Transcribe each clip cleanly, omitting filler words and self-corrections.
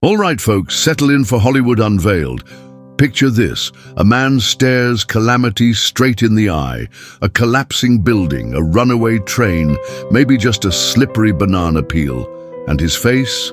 All right, folks, settle in for Hollywood Unveiled. Picture this: a man stares calamity straight in the eye. A collapsing building, a runaway train, maybe just a slippery banana peel. And his face?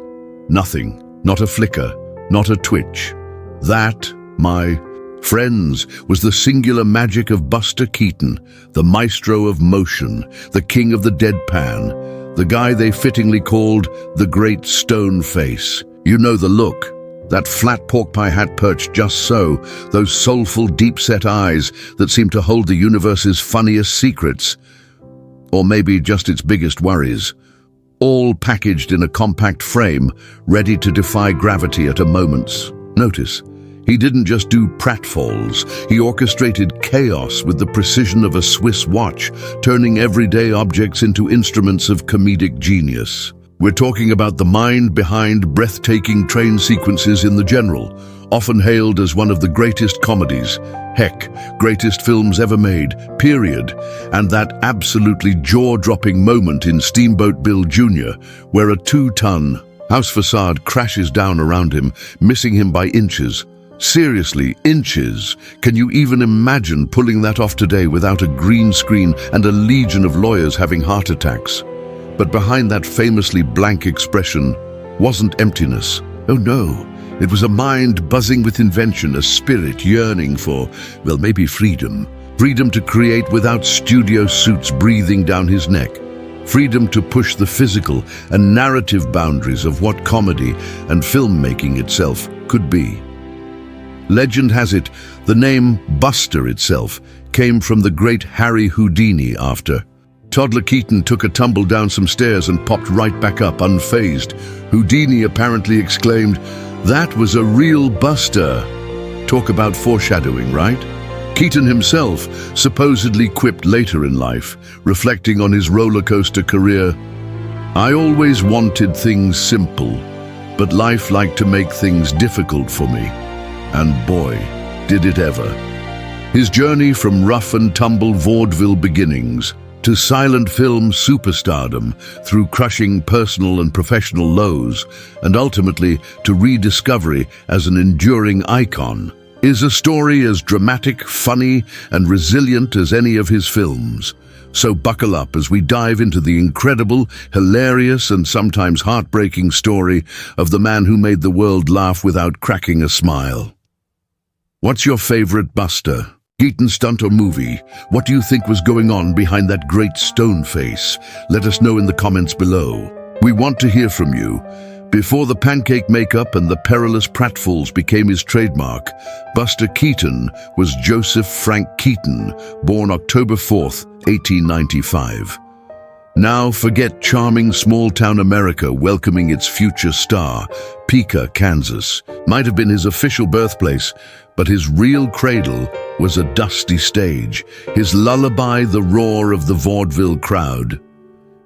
Nothing. Not a flicker. Not a twitch. That, my friends, was the singular magic of Buster Keaton, the maestro of motion, the king of the deadpan, the guy they fittingly called the Great Stone Face. You know the look. That flat pork pie hat perched just so, those soulful, deep-set eyes that seem to hold the universe's funniest secrets. Or maybe just its biggest worries. All packaged in a compact frame, ready to defy gravity at a moment's notice. He didn't just do pratfalls, he orchestrated chaos with the precision of a Swiss watch, turning everyday objects into instruments of comedic genius. We're talking about the mind behind breathtaking train sequences in The General, often hailed as one of the greatest comedies, heck, greatest films ever made, period, and that absolutely jaw-dropping moment in Steamboat Bill Jr., where a 2-ton house facade crashes down around him, missing him by inches. Seriously, inches. Can you even imagine pulling that off today without a green screen and a legion of lawyers having heart attacks? But behind that famously blank expression wasn't emptiness. Oh no, it was a mind buzzing with invention, a spirit yearning for, well, maybe freedom. Freedom to create without studio suits breathing down his neck. Freedom to push the physical and narrative boundaries of what comedy and filmmaking itself could be. Legend has it, the name Buster itself came from the great Harry Houdini after. Toddler Keaton took a tumble down some stairs and popped right back up, unfazed. Houdini apparently exclaimed, "That was a real Buster." Talk about foreshadowing, right? Keaton himself supposedly quipped later in life, reflecting on his roller coaster career, "I always wanted things simple, but life liked to make things difficult for me. And boy, did it ever." His journey from rough and tumble vaudeville beginnings to silent film superstardom through crushing personal and professional lows, and ultimately to rediscovery as an enduring icon, is a story as dramatic, funny, and resilient as any of his films. So buckle up as we dive into the incredible, hilarious, and sometimes heartbreaking story of the man who made the world laugh without cracking a smile. What's your favorite Buster Keaton stunt or movie? What do you think was going on behind that great stone face? Let us know in the comments below. We want to hear from you. Before the pancake makeup and the perilous pratfalls became his trademark, Buster Keaton was Joseph Frank Keaton, born October 4th, 1895. Now forget charming small-town America welcoming its future star. Pica, Kansas, might have been his official birthplace, but his real cradle was a dusty stage, his lullaby the roar of the vaudeville crowd.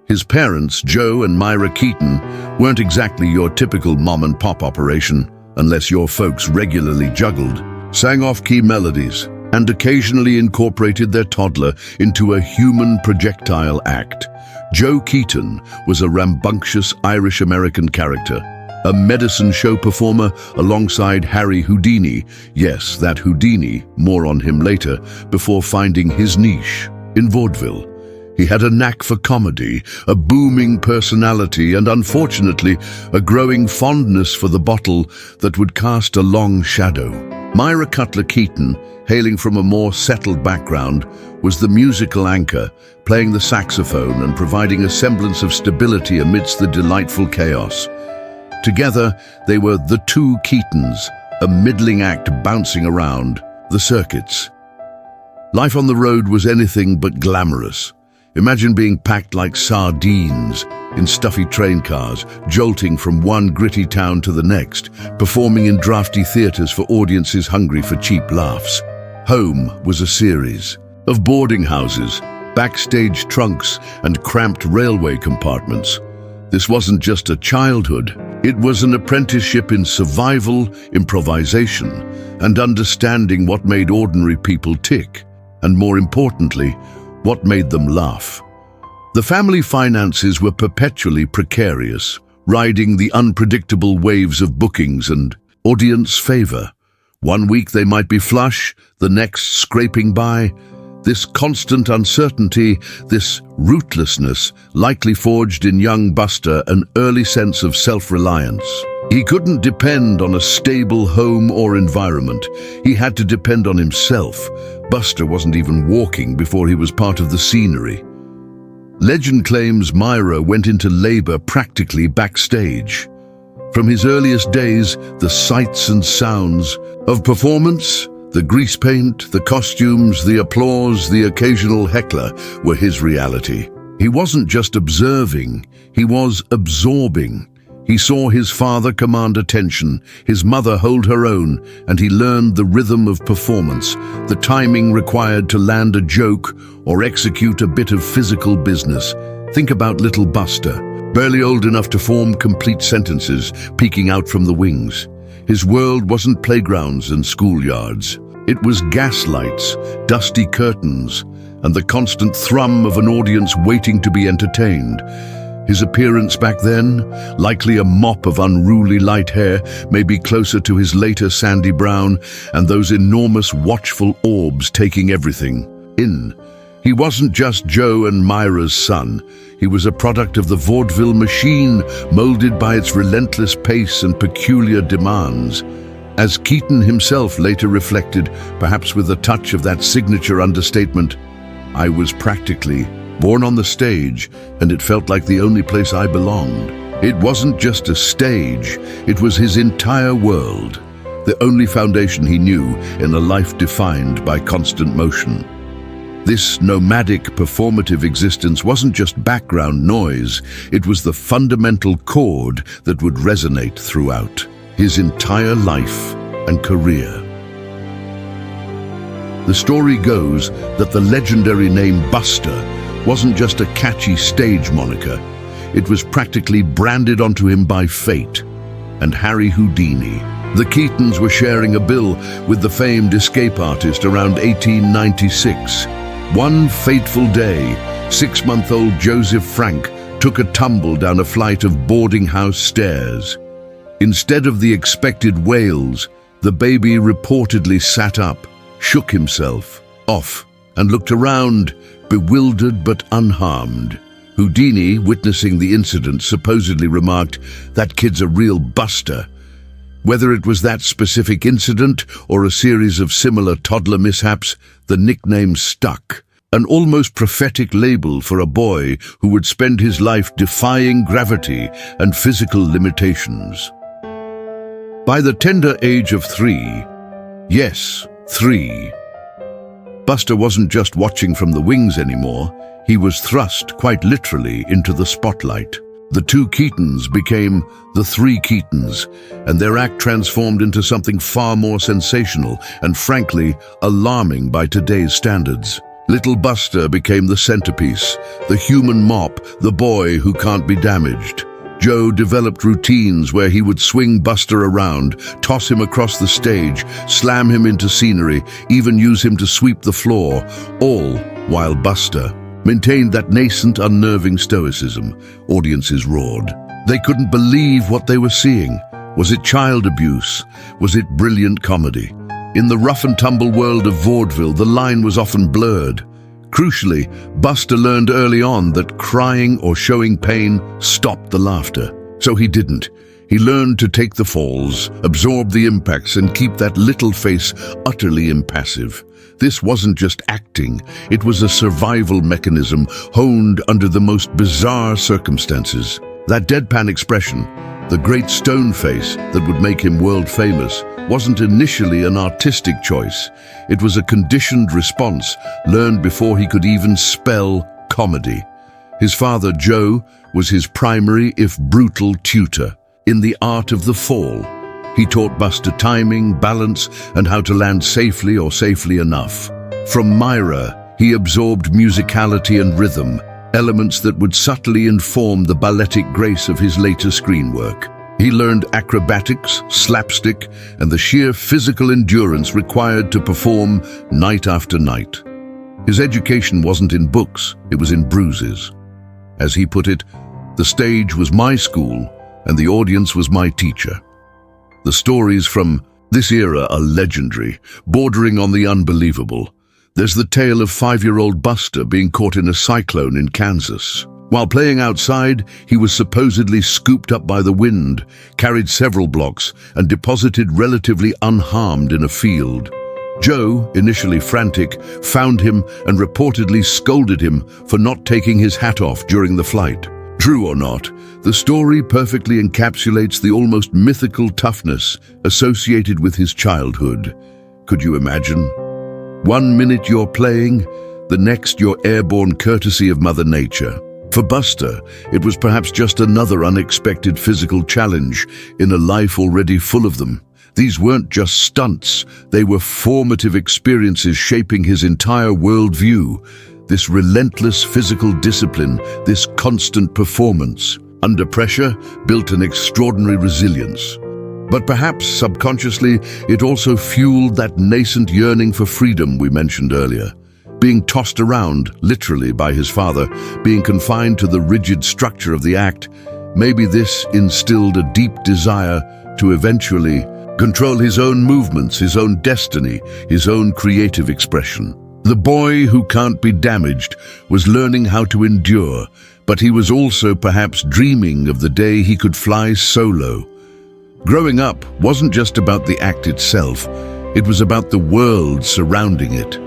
His parents, Joe and Myra Keaton, weren't exactly your typical mom-and-pop operation, unless your folks regularly juggled, sang off-key melodies, and occasionally incorporated their toddler into a human projectile act. Joe Keaton was a rambunctious Irish-American character, a medicine show performer alongside Harry Houdini. Yes, that Houdini, more on him later, before finding his niche in vaudeville. He had a knack for comedy, a booming personality, and unfortunately, a growing fondness for the bottle that would cast a long shadow. Myra Cutler Keaton, hailing from a more settled background, was the musical anchor, playing the saxophone and providing a semblance of stability amidst the delightful chaos. Together, they were the two Keatons, a middling act bouncing around the circuits. Life on the road was anything but glamorous. Imagine being packed like sardines in stuffy train cars, jolting from one gritty town to the next, performing in drafty theaters for audiences hungry for cheap laughs. Home was a series of boarding houses, backstage trunks, and cramped railway compartments. This wasn't just a childhood. It was an apprenticeship in survival, improvisation, and understanding what made ordinary people tick, and more importantly, what made them laugh. The family finances were perpetually precarious. riding the unpredictable waves of bookings and audience favor. One week they might be flush, the next scraping by. This constant uncertainty, this rootlessness, likely forged in young Buster an early sense of self-reliance. He couldn't depend on a stable home or environment. He had to depend on himself. Buster wasn't even walking before he was part of the scenery. Legend claims Myra went into labor practically backstage. From his earliest days, the sights and sounds of performance, the grease paint, the costumes, the applause, the occasional heckler were his reality. He wasn't just observing, he was absorbing. He saw his father command attention, his mother hold her own, and he learned the rhythm of performance, the timing required to land a joke or execute a bit of physical business. Think about little Buster, barely old enough to form complete sentences, peeking out from the wings. His world wasn't playgrounds and schoolyards. It was gaslights, dusty curtains, and the constant thrum of an audience waiting to be entertained. His appearance back then, likely a mop of unruly light hair, maybe closer to his later sandy brown, and those enormous watchful orbs taking everything in. He wasn't just Joe and Myra's son. He was a product of the vaudeville machine, molded by its relentless pace and peculiar demands. As Keaton himself later reflected, perhaps with a touch of that signature understatement, "I was practically born on the stage, and it felt like the only place I belonged." It wasn't just a stage, it was his entire world, the only foundation he knew in a life defined by constant motion. This nomadic, performative existence wasn't just background noise, it was the fundamental chord that would resonate throughout his entire life and career. The story goes that the legendary name Buster wasn't just a catchy stage moniker. It was practically branded onto him by fate and Harry Houdini. The Keatons were sharing a bill with the famed escape artist around 1896. One fateful day, 6-month-old Joseph Frank took a tumble down a flight of boarding house stairs. Instead of the expected wails, the baby reportedly sat up, shook himself off, and looked around, bewildered but unharmed. Houdini, witnessing the incident, supposedly remarked, "That kid's a real Buster." Whether it was that specific incident or a series of similar toddler mishaps, the nickname stuck, an almost prophetic label for a boy who would spend his life defying gravity and physical limitations. By the tender age of 3, yes, 3, Buster wasn't just watching from the wings anymore, he was thrust, quite literally, into the spotlight. The two Keatons became the three Keatons, and their act transformed into something far more sensational and, frankly, alarming by today's standards. Little Buster became the centerpiece, the human mop, the boy who can't be damaged. Joe developed routines where he would swing Buster around, toss him across the stage, slam him into scenery, even use him to sweep the floor, all while Buster maintained that nascent, unnerving stoicism. Audiences roared. They couldn't believe what they were seeing. Was it child abuse? Was it brilliant comedy? In the rough-and-tumble world of vaudeville, the line was often blurred. Crucially, Buster learned early on that crying or showing pain stopped the laughter. So he didn't. He learned to take the falls, absorb the impacts, and keep that little face utterly impassive. This wasn't just acting, it was a survival mechanism honed under the most bizarre circumstances. That deadpan expression, the great stone face that would make him world famous, wasn't initially an artistic choice. It was a conditioned response, learned before he could even spell comedy. His father, Joe, was his primary, if brutal, tutor in the art of the fall. He taught Buster timing, balance, and how to land safely or safely enough. From Myra, he absorbed musicality and rhythm, elements that would subtly inform the balletic grace of his later screen work. He learned acrobatics, slapstick, and the sheer physical endurance required to perform night after night. His education wasn't in books, it was in bruises. As he put it, "The stage was my school, and the audience was my teacher. The stories from this era are legendary, bordering on the unbelievable. There's the tale of 5-year-old Buster being caught in a cyclone in Kansas. While playing outside, he was supposedly scooped up by the wind, carried several blocks, and deposited relatively unharmed in a field. Joe, initially frantic, found him and reportedly scolded him for not taking his hat off during the flight. True or not, the story perfectly encapsulates the almost mythical toughness associated with his childhood. Could you imagine? 1 minute you're playing, the next you're airborne courtesy of Mother Nature. For Buster, it was perhaps just another unexpected physical challenge in a life already full of them. These weren't just stunts, they were formative experiences shaping his entire worldview. This relentless physical discipline, this constant performance, under pressure, built an extraordinary resilience. But perhaps subconsciously, it also fueled that nascent yearning for freedom we mentioned earlier. Being tossed around, literally, by his father, being confined to the rigid structure of the act, maybe this instilled a deep desire to eventually control his own movements, his own destiny, his own creative expression. The boy who can't be damaged was learning how to endure, but he was also perhaps dreaming of the day he could fly solo. Growing up wasn't just about the act itself, it was about the world surrounding it.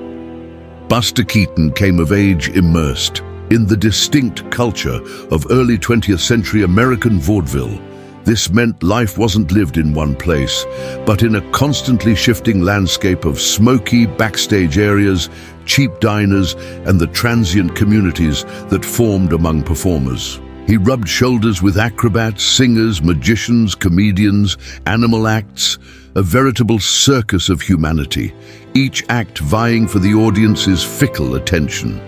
Buster Keaton came of age immersed in the distinct culture of early 20th century American vaudeville. This meant life wasn't lived in one place, but in a constantly shifting landscape of smoky backstage areas, cheap diners, and the transient communities that formed among performers. He rubbed shoulders with acrobats, singers, magicians, comedians, animal acts, a veritable circus of humanity, each act vying for the audience's fickle attention.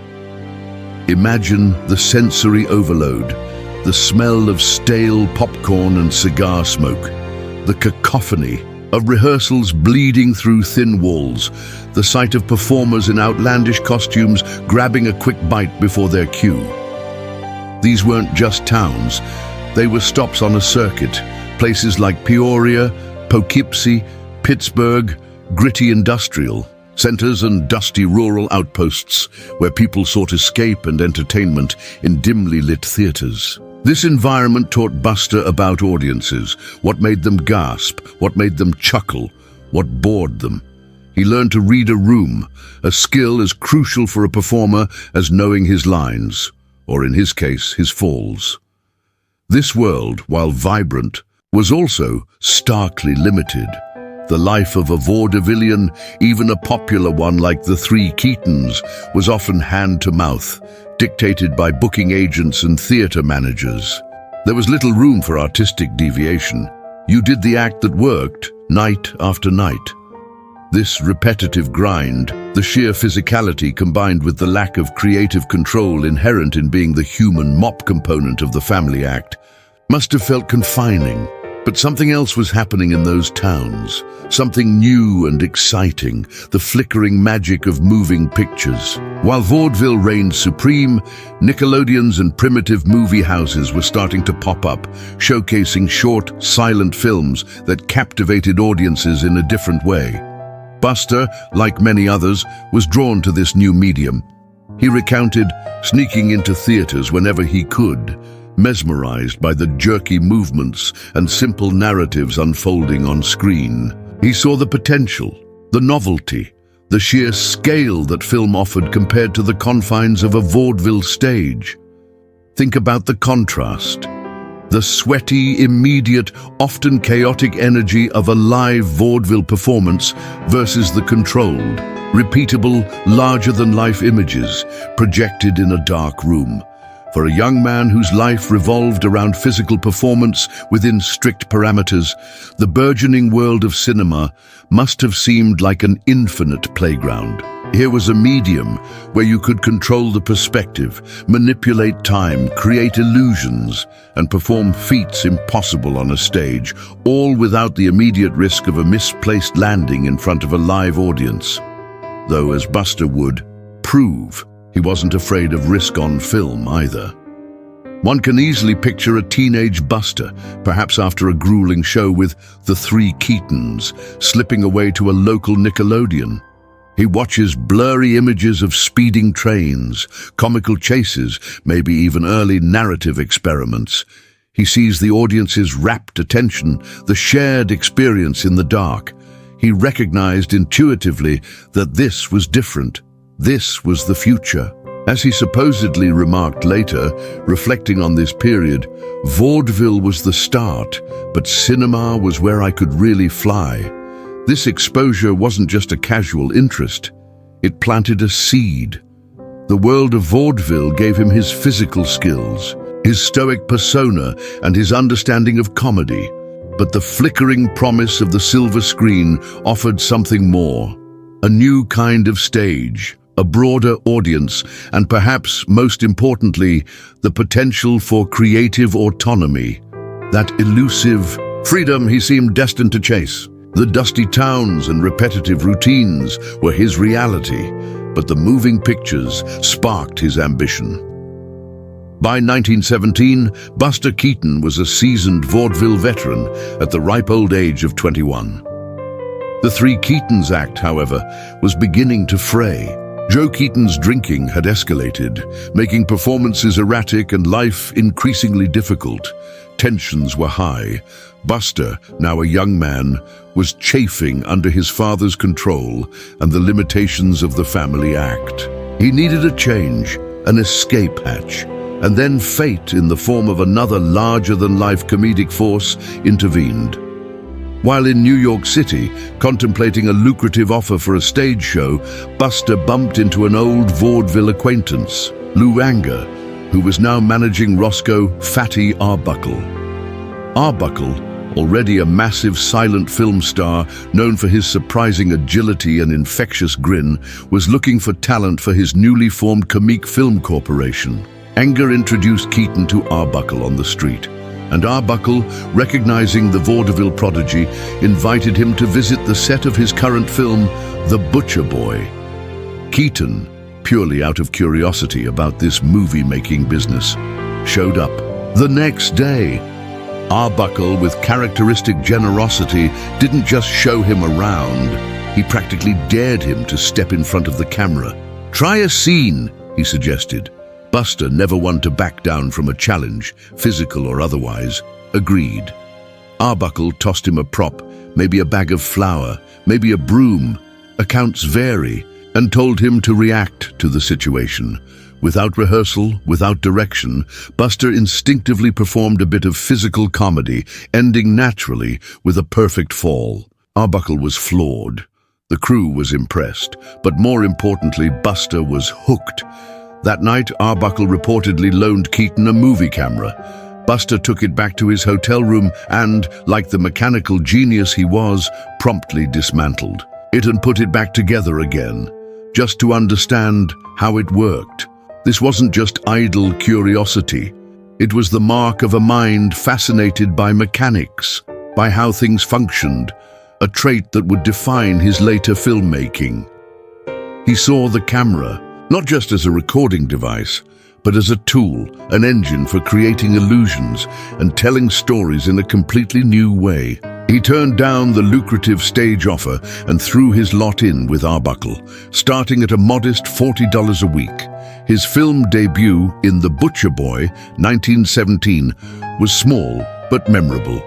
Imagine the sensory overload, the smell of stale popcorn and cigar smoke, the cacophony of rehearsals bleeding through thin walls, the sight of performers in outlandish costumes grabbing a quick bite before their cue. These weren't just towns, they were stops on a circuit, places like Peoria, Poughkeepsie, Pittsburgh, gritty industrial centers and dusty rural outposts where people sought escape and entertainment in dimly lit theaters. This environment taught Buster about audiences, what made them gasp, what made them chuckle, what bored them. He learned to read a room, a skill as crucial for a performer as knowing his lines, or in his case, his falls. This world, while vibrant, was also starkly limited. The life of a vaudevillian, even a popular one like the Three Keatons, was often hand-to-mouth, dictated by booking agents and theater managers. There was little room for artistic deviation. You did the act that worked, night after night. This repetitive grind, the sheer physicality combined with the lack of creative control inherent in being the human mop component of the family act, must have felt confining. But something else was happening in those towns, something new and exciting, the flickering magic of moving pictures. While vaudeville reigned supreme, Nickelodeons and primitive movie houses were starting to pop up, showcasing short, silent films that captivated audiences in a different way. Buster, like many others, was drawn to this new medium. He recounted sneaking into theaters whenever he could, mesmerized by the jerky movements and simple narratives unfolding on screen. He saw the potential, the novelty, the sheer scale that film offered compared to the confines of a vaudeville stage. Think about the contrast. The sweaty, immediate, often chaotic energy of a live vaudeville performance versus the controlled, repeatable, larger-than-life images projected in a dark room. For a young man whose life revolved around physical performance within strict parameters, the burgeoning world of cinema must have seemed like an infinite playground. Here was a medium where you could control the perspective, manipulate time, create illusions, and perform feats impossible on a stage, all without the immediate risk of a misplaced landing in front of a live audience. Though, as Buster would prove, he wasn't afraid of risk on film either. One can easily picture a teenage Buster, perhaps after a grueling show with the Three Keatons, slipping away to a local Nickelodeon. He watches blurry images of speeding trains, comical chases, maybe even early narrative experiments. He sees the audience's rapt attention, the shared experience in the dark. He recognized intuitively that this was different. This was the future. As he supposedly remarked later, reflecting on this period, vaudeville was the start, but cinema was where I could really fly. This exposure wasn't just a casual interest. It planted a seed. The world of vaudeville gave him his physical skills, his stoic persona, and his understanding of comedy. But the flickering promise of the silver screen offered something more. A new kind of stage, a broader audience, and perhaps most importantly, the potential for creative autonomy. That elusive freedom he seemed destined to chase. The dusty towns and repetitive routines were his reality, but the moving pictures sparked his ambition. By 1917, Buster Keaton was a seasoned vaudeville veteran at the ripe old age of 21. The Three Keatons act, however, was beginning to fray. Joe Keaton's drinking had escalated, making performances erratic and life increasingly difficult. Tensions were high. Buster, now a young man, was chafing under his father's control and the limitations of the family act. He needed a change, an escape hatch, and then fate, in the form of another larger-than-life comedic force, intervened. While in New York City, contemplating a lucrative offer for a stage show, Buster bumped into an old vaudeville acquaintance, Lou Anger, who was now managing Roscoe "Fatty" Arbuckle. Arbuckle, already a massive silent film star known for his surprising agility and infectious grin, was looking for talent for his newly formed Comique Film Corporation. Anger introduced Keaton to Arbuckle on the street, and Arbuckle, recognizing the vaudeville prodigy, invited him to visit the set of his current film, The Butcher Boy. Keaton, purely out of curiosity about this movie-making business, showed up the next day. Arbuckle, with characteristic generosity, didn't just show him around. He practically dared him to step in front of the camera. "Try a scene," he suggested. Buster, never one to back down from a challenge, physical or otherwise, agreed. Arbuckle tossed him a prop, maybe a bag of flour, maybe a broom. Accounts vary, and told him to react to the situation. Without rehearsal, without direction, Buster instinctively performed a bit of physical comedy, ending naturally with a perfect fall. Arbuckle was floored. The crew was impressed, but more importantly, Buster was hooked. That night, Arbuckle reportedly loaned Keaton a movie camera. Buster took it back to his hotel room and, like the mechanical genius he was, promptly dismantled it and put it back together again, just to understand how it worked. This wasn't just idle curiosity. It was the mark of a mind fascinated by mechanics, by how things functioned, a trait that would define his later filmmaking. He saw the camera not just as a recording device, but as a tool, an engine for creating illusions and telling stories in a completely new way. He turned down the lucrative stage offer and threw his lot in with Arbuckle, starting at a modest $40 a week. His film debut in The Butcher Boy, 1917, was small but memorable.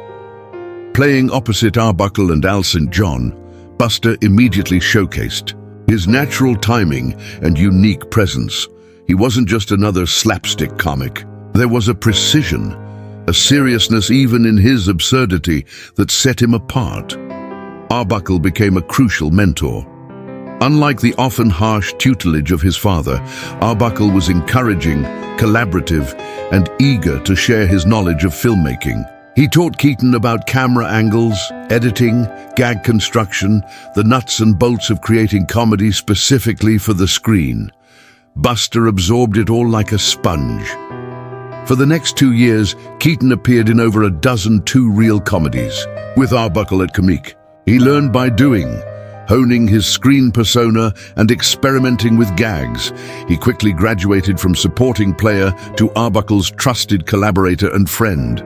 Playing opposite Arbuckle and Al St. John, Buster immediately showcased his natural timing and unique presence. He wasn't just another slapstick comic. There was a precision, a seriousness even in his absurdity that set him apart. Arbuckle became a crucial mentor. Unlike the often harsh tutelage of his father, Arbuckle was encouraging, collaborative, and eager to share his knowledge of filmmaking. He taught Keaton about camera angles, editing, gag construction, the nuts and bolts of creating comedy specifically for the screen. Buster absorbed it all like a sponge. For the next 2 years, Keaton appeared in over a dozen two-reel comedies with Arbuckle at Comique. He learned by doing, Honing his screen persona and experimenting with gags, he quickly graduated from supporting player to Arbuckle's trusted collaborator and friend.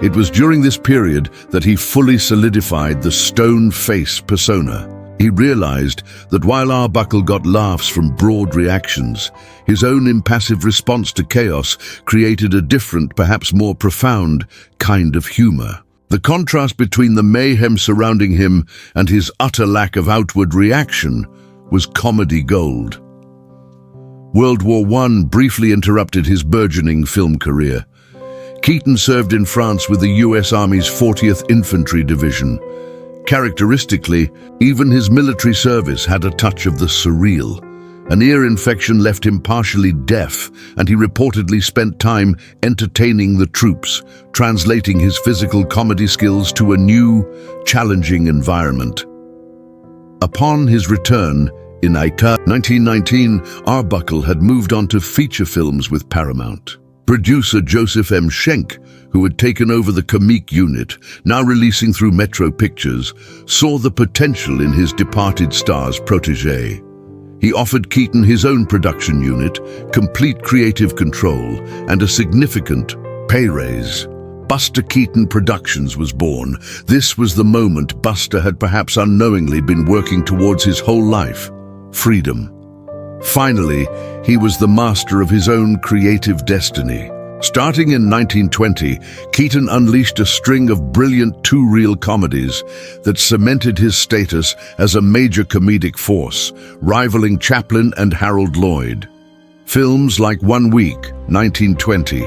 It was during this period that he fully solidified the stone face persona. He realized that while Arbuckle got laughs from broad reactions, his own impassive response to chaos created a different, perhaps more profound, kind of humor. The contrast between the mayhem surrounding him and his utter lack of outward reaction was comedy gold. World War I briefly interrupted his burgeoning film career. Keaton served in France with the US Army's 40th Infantry Division. Characteristically, even his military service had a touch of the surreal. An ear infection left him partially deaf, and he reportedly spent time entertaining the troops, translating his physical comedy skills to a new, challenging environment. Upon his return, in 1919, Arbuckle had moved on to feature films with Paramount. Producer Joseph M. Schenck, who had taken over the comique unit, now releasing through Metro Pictures, saw the potential in his departed star's protege. He offered Keaton his own production unit, complete creative control, and a significant pay raise. Buster Keaton Productions was born. This was the moment Buster had perhaps unknowingly been working towards his whole life: freedom. Finally, he was the master of his own creative destiny. Starting in 1920, Keaton unleashed a string of brilliant two-reel comedies that cemented his status as a major comedic force, rivaling Chaplin and Harold Lloyd. Films like 1 Week, 1920,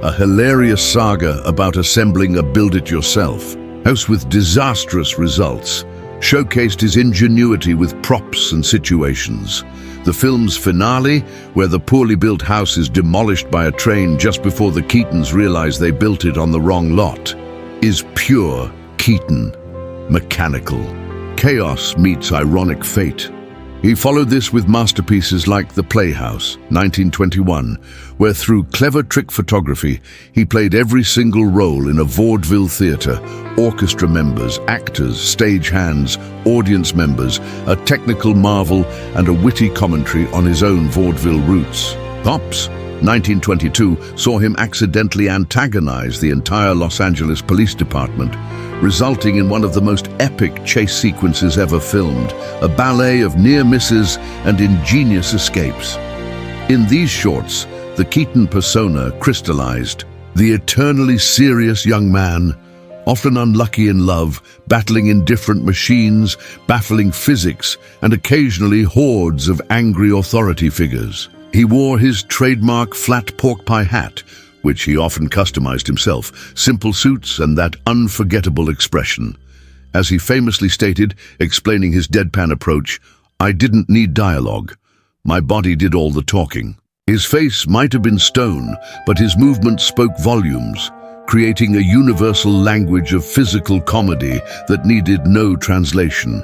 a hilarious saga about assembling a build-it-yourself house with disastrous results, showcased his ingenuity with props and situations. The film's finale, where the poorly built house is demolished by a train just before the Keatons realize they built it on the wrong lot, is pure Keaton. Mechanical. Chaos meets ironic fate. He followed this with masterpieces like The Playhouse, 1921, where through clever trick photography, he played every single role in a vaudeville theater: orchestra members, actors, stage hands, audience members, a technical marvel, and a witty commentary on his own vaudeville roots. Cops, 1922, saw him accidentally antagonize the entire Los Angeles Police Department, resulting in one of the most epic chase sequences ever filmed, a ballet of near misses and ingenious escapes. In these shorts, the Keaton persona crystallized: the eternally serious young man, often unlucky in love, battling indifferent machines, baffling physics, and occasionally hordes of angry authority figures. He wore his trademark flat pork pie hat, which he often customized himself, simple suits, and that unforgettable expression. As he famously stated, explaining his deadpan approach, "I didn't need dialogue. My body did all the talking." His face might have been stone, but his movements spoke volumes, creating a universal language of physical comedy that needed no translation.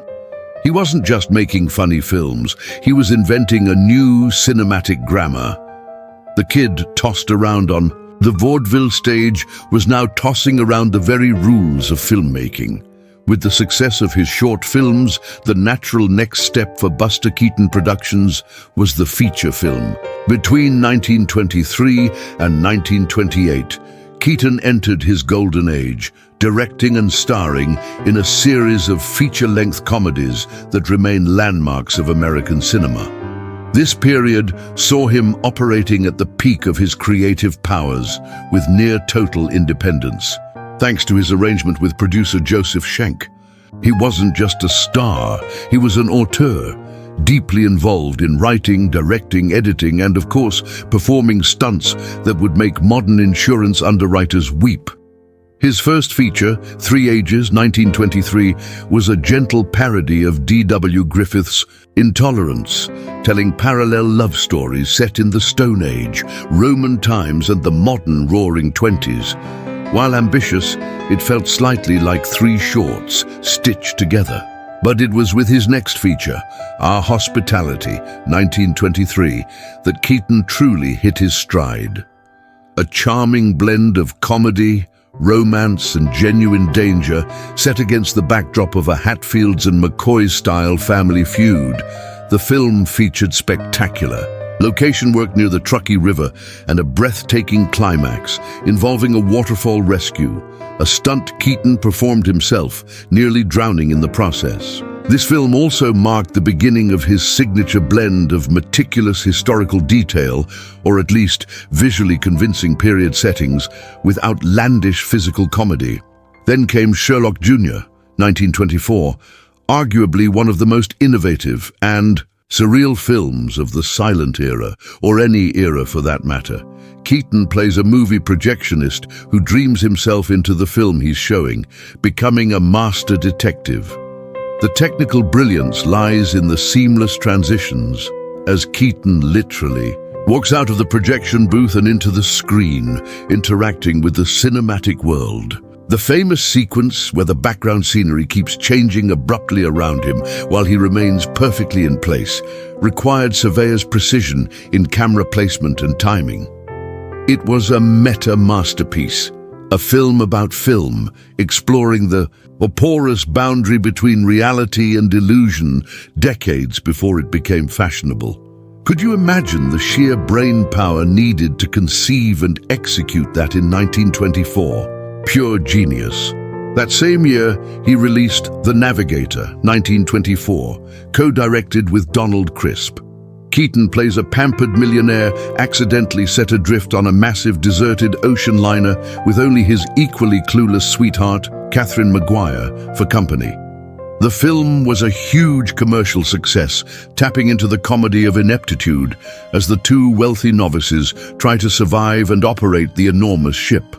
He wasn't just making funny films, he was inventing a new cinematic grammar. The kid tossed around on the vaudeville stage was now tossing around the very rules of filmmaking. With the success of his short films, the natural next step for Buster Keaton Productions was the feature film. Between 1923 and 1928, Keaton entered his golden age, directing and starring in a series of feature-length comedies that remain landmarks of American cinema. This period saw him operating at the peak of his creative powers with near-total independence. Thanks to his arrangement with producer Joseph Schenck, he wasn't just a star, he was an auteur, deeply involved in writing, directing, editing, and of course, performing stunts that would make modern insurance underwriters weep. His first feature, Three Ages, 1923, was a gentle parody of D.W. Griffith's Intolerance, telling parallel love stories set in the Stone Age, Roman times, and the modern Roaring Twenties. While ambitious, it felt slightly like three shorts stitched together. But it was with his next feature, Our Hospitality, 1923, that Keaton truly hit his stride. A charming blend of comedy, romance and genuine danger set against the backdrop of a Hatfields and McCoy-style family feud. The film featured spectacular location work near the Truckee River and a breathtaking climax involving a waterfall rescue. A stunt Keaton performed himself, nearly drowning in the process. This film also marked the beginning of his signature blend of meticulous historical detail, or at least visually convincing period settings, with outlandish physical comedy. Then came Sherlock Jr., 1924, arguably one of the most innovative and surreal films of the silent era, or any era for that matter. Keaton plays a movie projectionist who dreams himself into the film he's showing, becoming a master detective. The technical brilliance lies in the seamless transitions, as Keaton literally walks out of the projection booth and into the screen, interacting with the cinematic world. The famous sequence where the background scenery keeps changing abruptly around him while he remains perfectly in place required surveyor's precision in camera placement and timing. It was a meta masterpiece, a film about film, exploring the porous boundary between reality and illusion decades before it became fashionable. Could you imagine the sheer brain power needed to conceive and execute that in 1924? Pure genius. That same year, he released The Navigator, 1924, co-directed with Donald Crisp. Keaton plays a pampered millionaire accidentally set adrift on a massive deserted ocean liner with only his equally clueless sweetheart, Catherine Maguire, for company. The film was a huge commercial success, tapping into the comedy of ineptitude as the two wealthy novices try to survive and operate the enormous ship.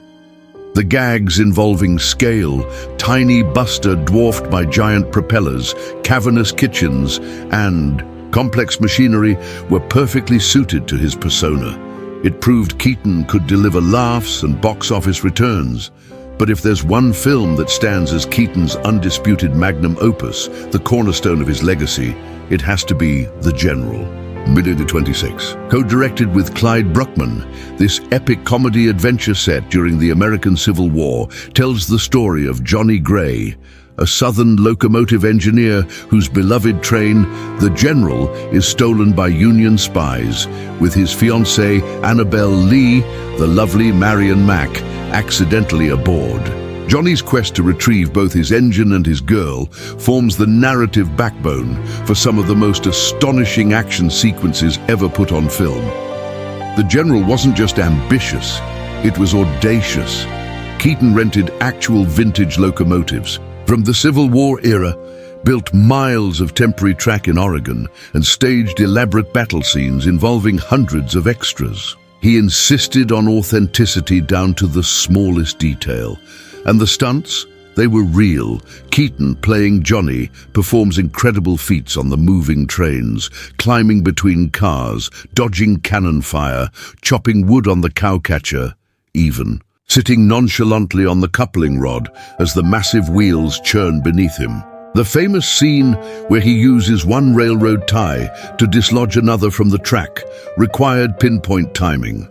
The gags involving scale, tiny Buster dwarfed by giant propellers, cavernous kitchens, and complex machinery were perfectly suited to his persona. It proved Keaton could deliver laughs and box office returns. But if there's one film that stands as Keaton's undisputed magnum opus, the cornerstone of his legacy, it has to be The General. 1926. Co-directed with Clyde Bruckman, this epic comedy adventure set during the American Civil War tells the story of Johnny Gray, a Southern locomotive engineer whose beloved train, the General, is stolen by Union spies, with his fiancée, Annabelle Lee, the lovely Marion Mack, accidentally aboard. Johnny's quest to retrieve both his engine and his girl forms the narrative backbone for some of the most astonishing action sequences ever put on film. The General wasn't just ambitious, it was audacious. Keaton rented actual vintage locomotives from the Civil War era, built miles of temporary track in Oregon, and staged elaborate battle scenes involving hundreds of extras. He insisted on authenticity down to the smallest detail. And the stunts? They were real. Keaton, playing Johnny, performs incredible feats on the moving trains, climbing between cars, dodging cannon fire, chopping wood on the cowcatcher, even sitting nonchalantly on the coupling rod as the massive wheels churn beneath him. The famous scene where he uses one railroad tie to dislodge another from the track required pinpoint timing.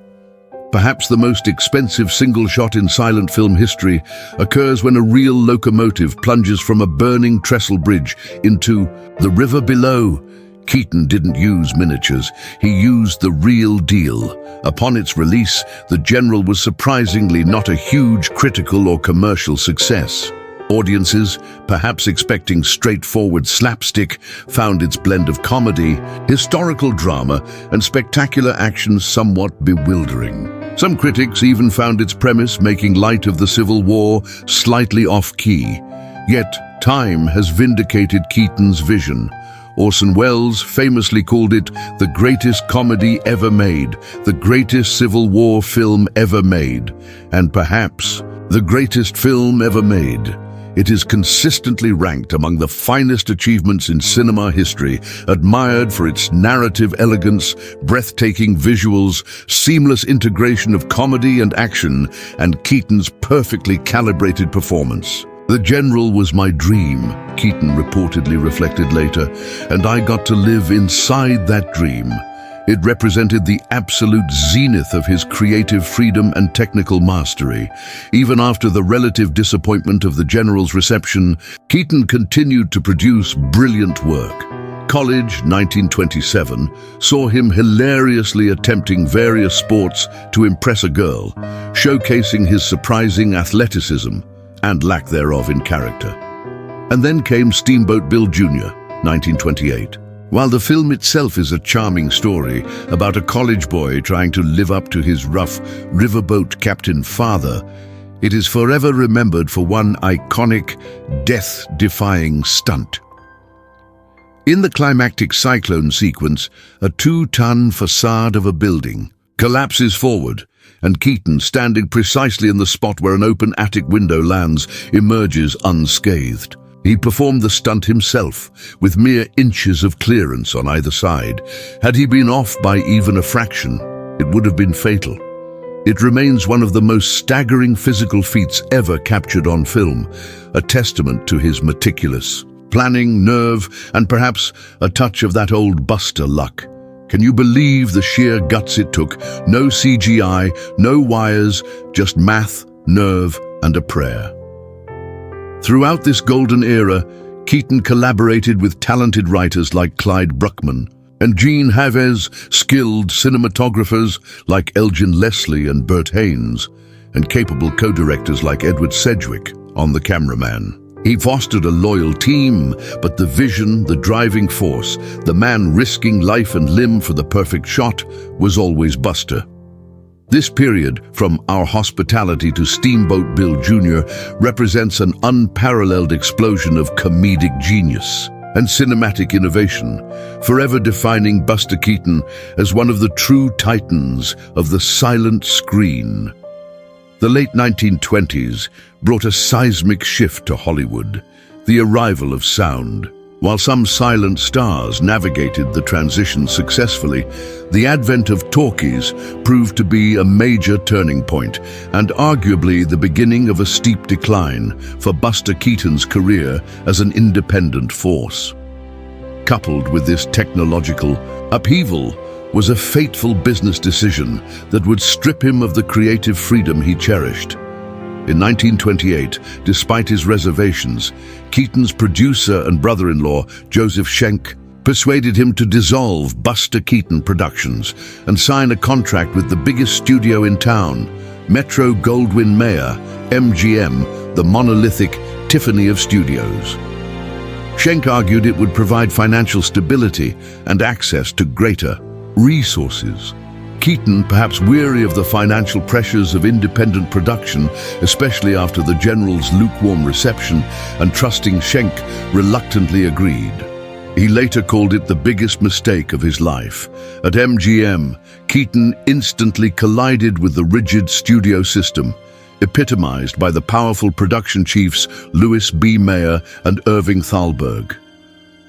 Perhaps the most expensive single shot in silent film history occurs when a real locomotive plunges from a burning trestle bridge into the river below. Keaton didn't use miniatures, he used the real deal. Upon its release, The General was surprisingly not a huge critical or commercial success. Audiences, perhaps expecting straightforward slapstick, found its blend of comedy, historical drama, and spectacular action somewhat bewildering. Some critics even found its premise, making light of the Civil War, slightly off-key. Yet, time has vindicated Keaton's vision. Orson Welles famously called it the greatest comedy ever made, the greatest Civil War film ever made, and perhaps the greatest film ever made. It is consistently ranked among the finest achievements in cinema history, admired for its narrative elegance, breathtaking visuals, seamless integration of comedy and action, and Keaton's perfectly calibrated performance. The General was my dream, Keaton reportedly reflected later, and I got to live inside that dream. It represented the absolute zenith of his creative freedom and technical mastery. Even after the relative disappointment of the general's reception, Keaton continued to produce brilliant work. College, 1927, saw him hilariously attempting various sports to impress a girl, showcasing his surprising athleticism and lack thereof in character. And then came Steamboat Bill Jr., 1928. While the film itself is a charming story about a college boy trying to live up to his rough riverboat captain father, it is forever remembered for one iconic, death-defying stunt. In the climactic cyclone sequence, a 2-ton facade of a building collapses forward, and Keaton, standing precisely in the spot where an open attic window lands, emerges unscathed. He performed the stunt himself, with mere inches of clearance on either side. Had he been off by even a fraction, it would have been fatal. It remains one of the most staggering physical feats ever captured on film, a testament to his meticulous planning, nerve, and perhaps a touch of that old Buster luck. Can you believe the sheer guts it took? No CGI, no wires, just math, nerve, and a prayer. Throughout this golden era, Keaton collaborated with talented writers like Clyde Bruckman and Gene Haves, skilled cinematographers like Elgin Leslie and Burt Haynes, and capable co-directors like Edward Sedgwick on The Cameraman. He fostered a loyal team, but the vision, the driving force, the man risking life and limb for the perfect shot, was always Buster. This period, from Our Hospitality to Steamboat Bill Jr., represents an unparalleled explosion of comedic genius and cinematic innovation, forever defining Buster Keaton as one of the true titans of the silent screen. The late 1920s brought a seismic shift to Hollywood, the arrival of sound. While some silent stars navigated the transition successfully, the advent of talkies proved to be a major turning point and arguably the beginning of a steep decline for Buster Keaton's career as an independent force. Coupled with this technological upheaval was a fateful business decision that would strip him of the creative freedom he cherished. In 1928, despite his reservations, Keaton's producer and brother-in-law, Joseph Schenck, persuaded him to dissolve Buster Keaton Productions and sign a contract with the biggest studio in town, Metro-Goldwyn-Mayer, MGM, the monolithic Tiffany of studios. Schenck argued it would provide financial stability and access to greater resources. Keaton, perhaps weary of the financial pressures of independent production, especially after the general's lukewarm reception, and trusting Schenck, reluctantly agreed. He later called it the biggest mistake of his life. At MGM, Keaton instantly collided with the rigid studio system, epitomized by the powerful production chiefs Louis B. Mayer and Irving Thalberg.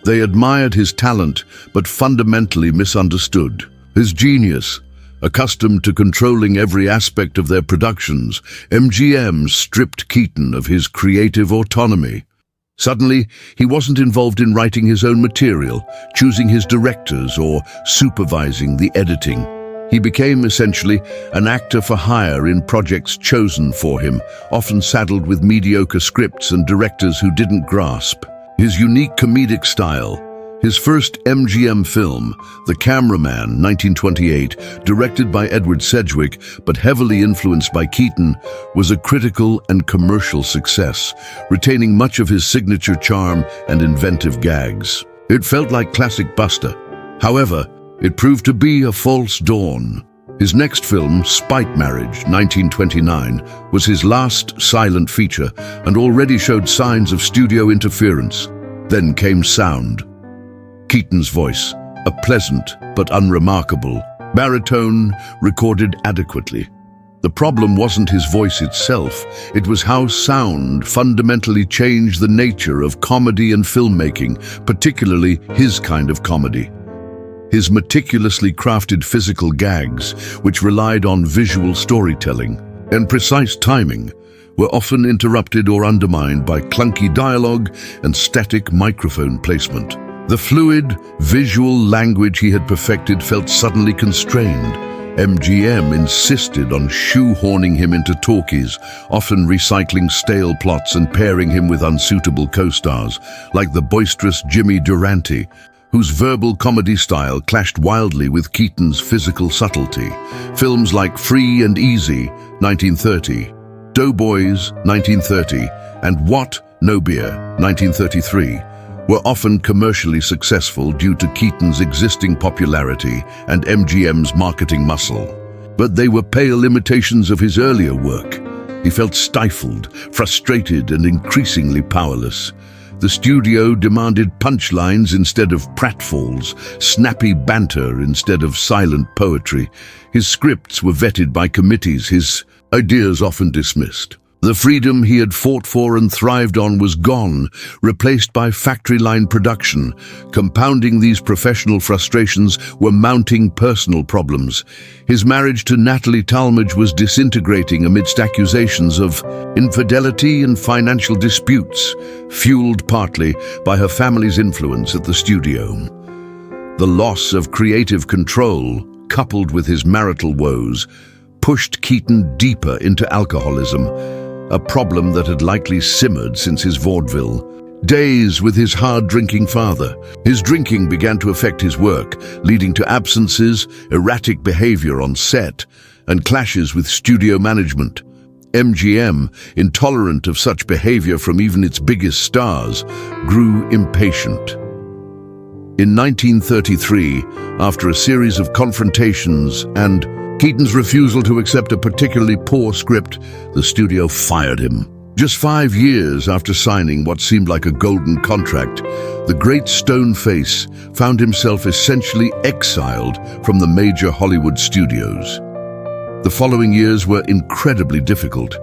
They admired his talent, but fundamentally misunderstood his genius. Accustomed to controlling every aspect of their productions, MGM stripped Keaton of his creative autonomy. Suddenly, he wasn't involved in writing his own material, choosing his directors, or supervising the editing. He became essentially an actor for hire in projects chosen for him, often saddled with mediocre scripts and directors who didn't grasp his unique comedic style. His first MGM film, The Cameraman, 1928, directed by Edward Sedgwick but heavily influenced by Keaton, was a critical and commercial success, retaining much of his signature charm and inventive gags. It felt like classic Buster. However, it proved to be a false dawn. His next film, Spite Marriage, 1929, was his last silent feature and already showed signs of studio interference. Then came sound. Keaton's voice, a pleasant but unremarkable baritone, recorded adequately. The problem wasn't his voice itself, it was how sound fundamentally changed the nature of comedy and filmmaking, particularly his kind of comedy. His meticulously crafted physical gags, which relied on visual storytelling and precise timing, were often interrupted or undermined by clunky dialogue and static microphone placement. The fluid, visual language he had perfected felt suddenly constrained. MGM insisted on shoehorning him into talkies, often recycling stale plots and pairing him with unsuitable co-stars, like the boisterous Jimmy Durante, whose verbal comedy style clashed wildly with Keaton's physical subtlety. Films like Free and Easy, 1930, Doughboys, 1930, and What? No Beer, 1933, were often commercially successful due to Keaton's existing popularity and MGM's marketing muscle. But they were pale imitations of his earlier work. He felt stifled, frustrated, and increasingly powerless. The studio demanded punchlines instead of pratfalls, snappy banter instead of silent poetry. His scripts were vetted by committees, his ideas often dismissed. The freedom he had fought for and thrived on was gone, replaced by factory-line production. Compounding these professional frustrations were mounting personal problems. His marriage to Natalie Talmadge was disintegrating amidst accusations of infidelity and financial disputes, fueled partly by her family's influence at the studio. The loss of creative control, coupled with his marital woes, pushed Keaton deeper into alcoholism, a problem that had likely simmered since his vaudeville days with his hard-drinking father. His drinking began to affect his work, leading to absences, erratic behavior on set, and clashes with studio management. MGM, intolerant of such behavior from even its biggest stars, grew impatient. In 1933, after a series of confrontations and Keaton's refusal to accept a particularly poor script, the studio fired him. Just 5 years after signing what seemed like a golden contract, the great stone face found himself essentially exiled from the major Hollywood studios. The following years were incredibly difficult.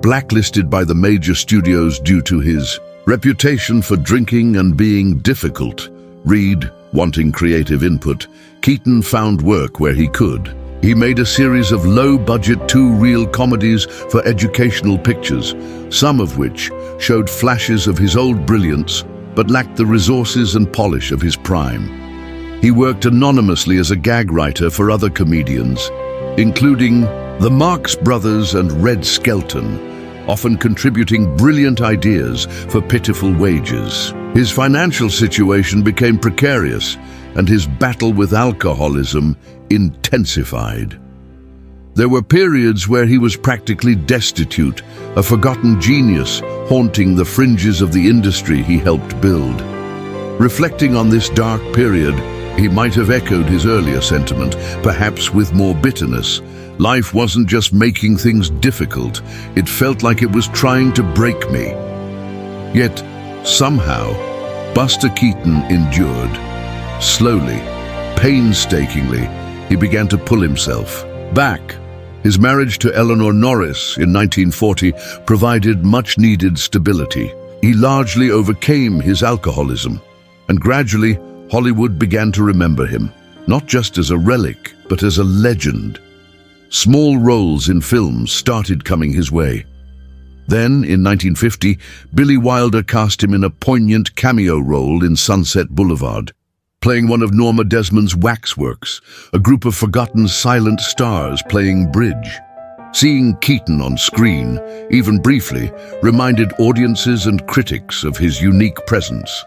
Blacklisted by the major studios due to his reputation for drinking and being difficult, Reed wanting creative input, Keaton found work where he could. He made a series of low-budget two-reel comedies for educational pictures, some of which showed flashes of his old brilliance but lacked the resources and polish of his prime. He worked anonymously as a gag writer for other comedians, including the Marx Brothers and Red Skelton, often contributing brilliant ideas for pitiful wages. His financial situation became precarious, and his battle with alcoholism intensified. There were periods where he was practically destitute, a forgotten genius haunting the fringes of the industry he helped build. Reflecting on this dark period, he might have echoed his earlier sentiment, perhaps with more bitterness. Life wasn't just making things difficult, it felt like it was trying to break me. Yet, somehow, Buster Keaton endured. Slowly, painstakingly, he began to pull himself back. His marriage to Eleanor Norris in 1940 provided much-needed stability. He largely overcame his alcoholism, and gradually, Hollywood began to remember him, not just as a relic, but as a legend. Small roles in films started coming his way. Then, in 1950, Billy Wilder cast him in a poignant cameo role in Sunset Boulevard, playing one of Norma Desmond's waxworks, a group of forgotten silent stars playing bridge. Seeing Keaton on screen, even briefly, reminded audiences and critics of his unique presence.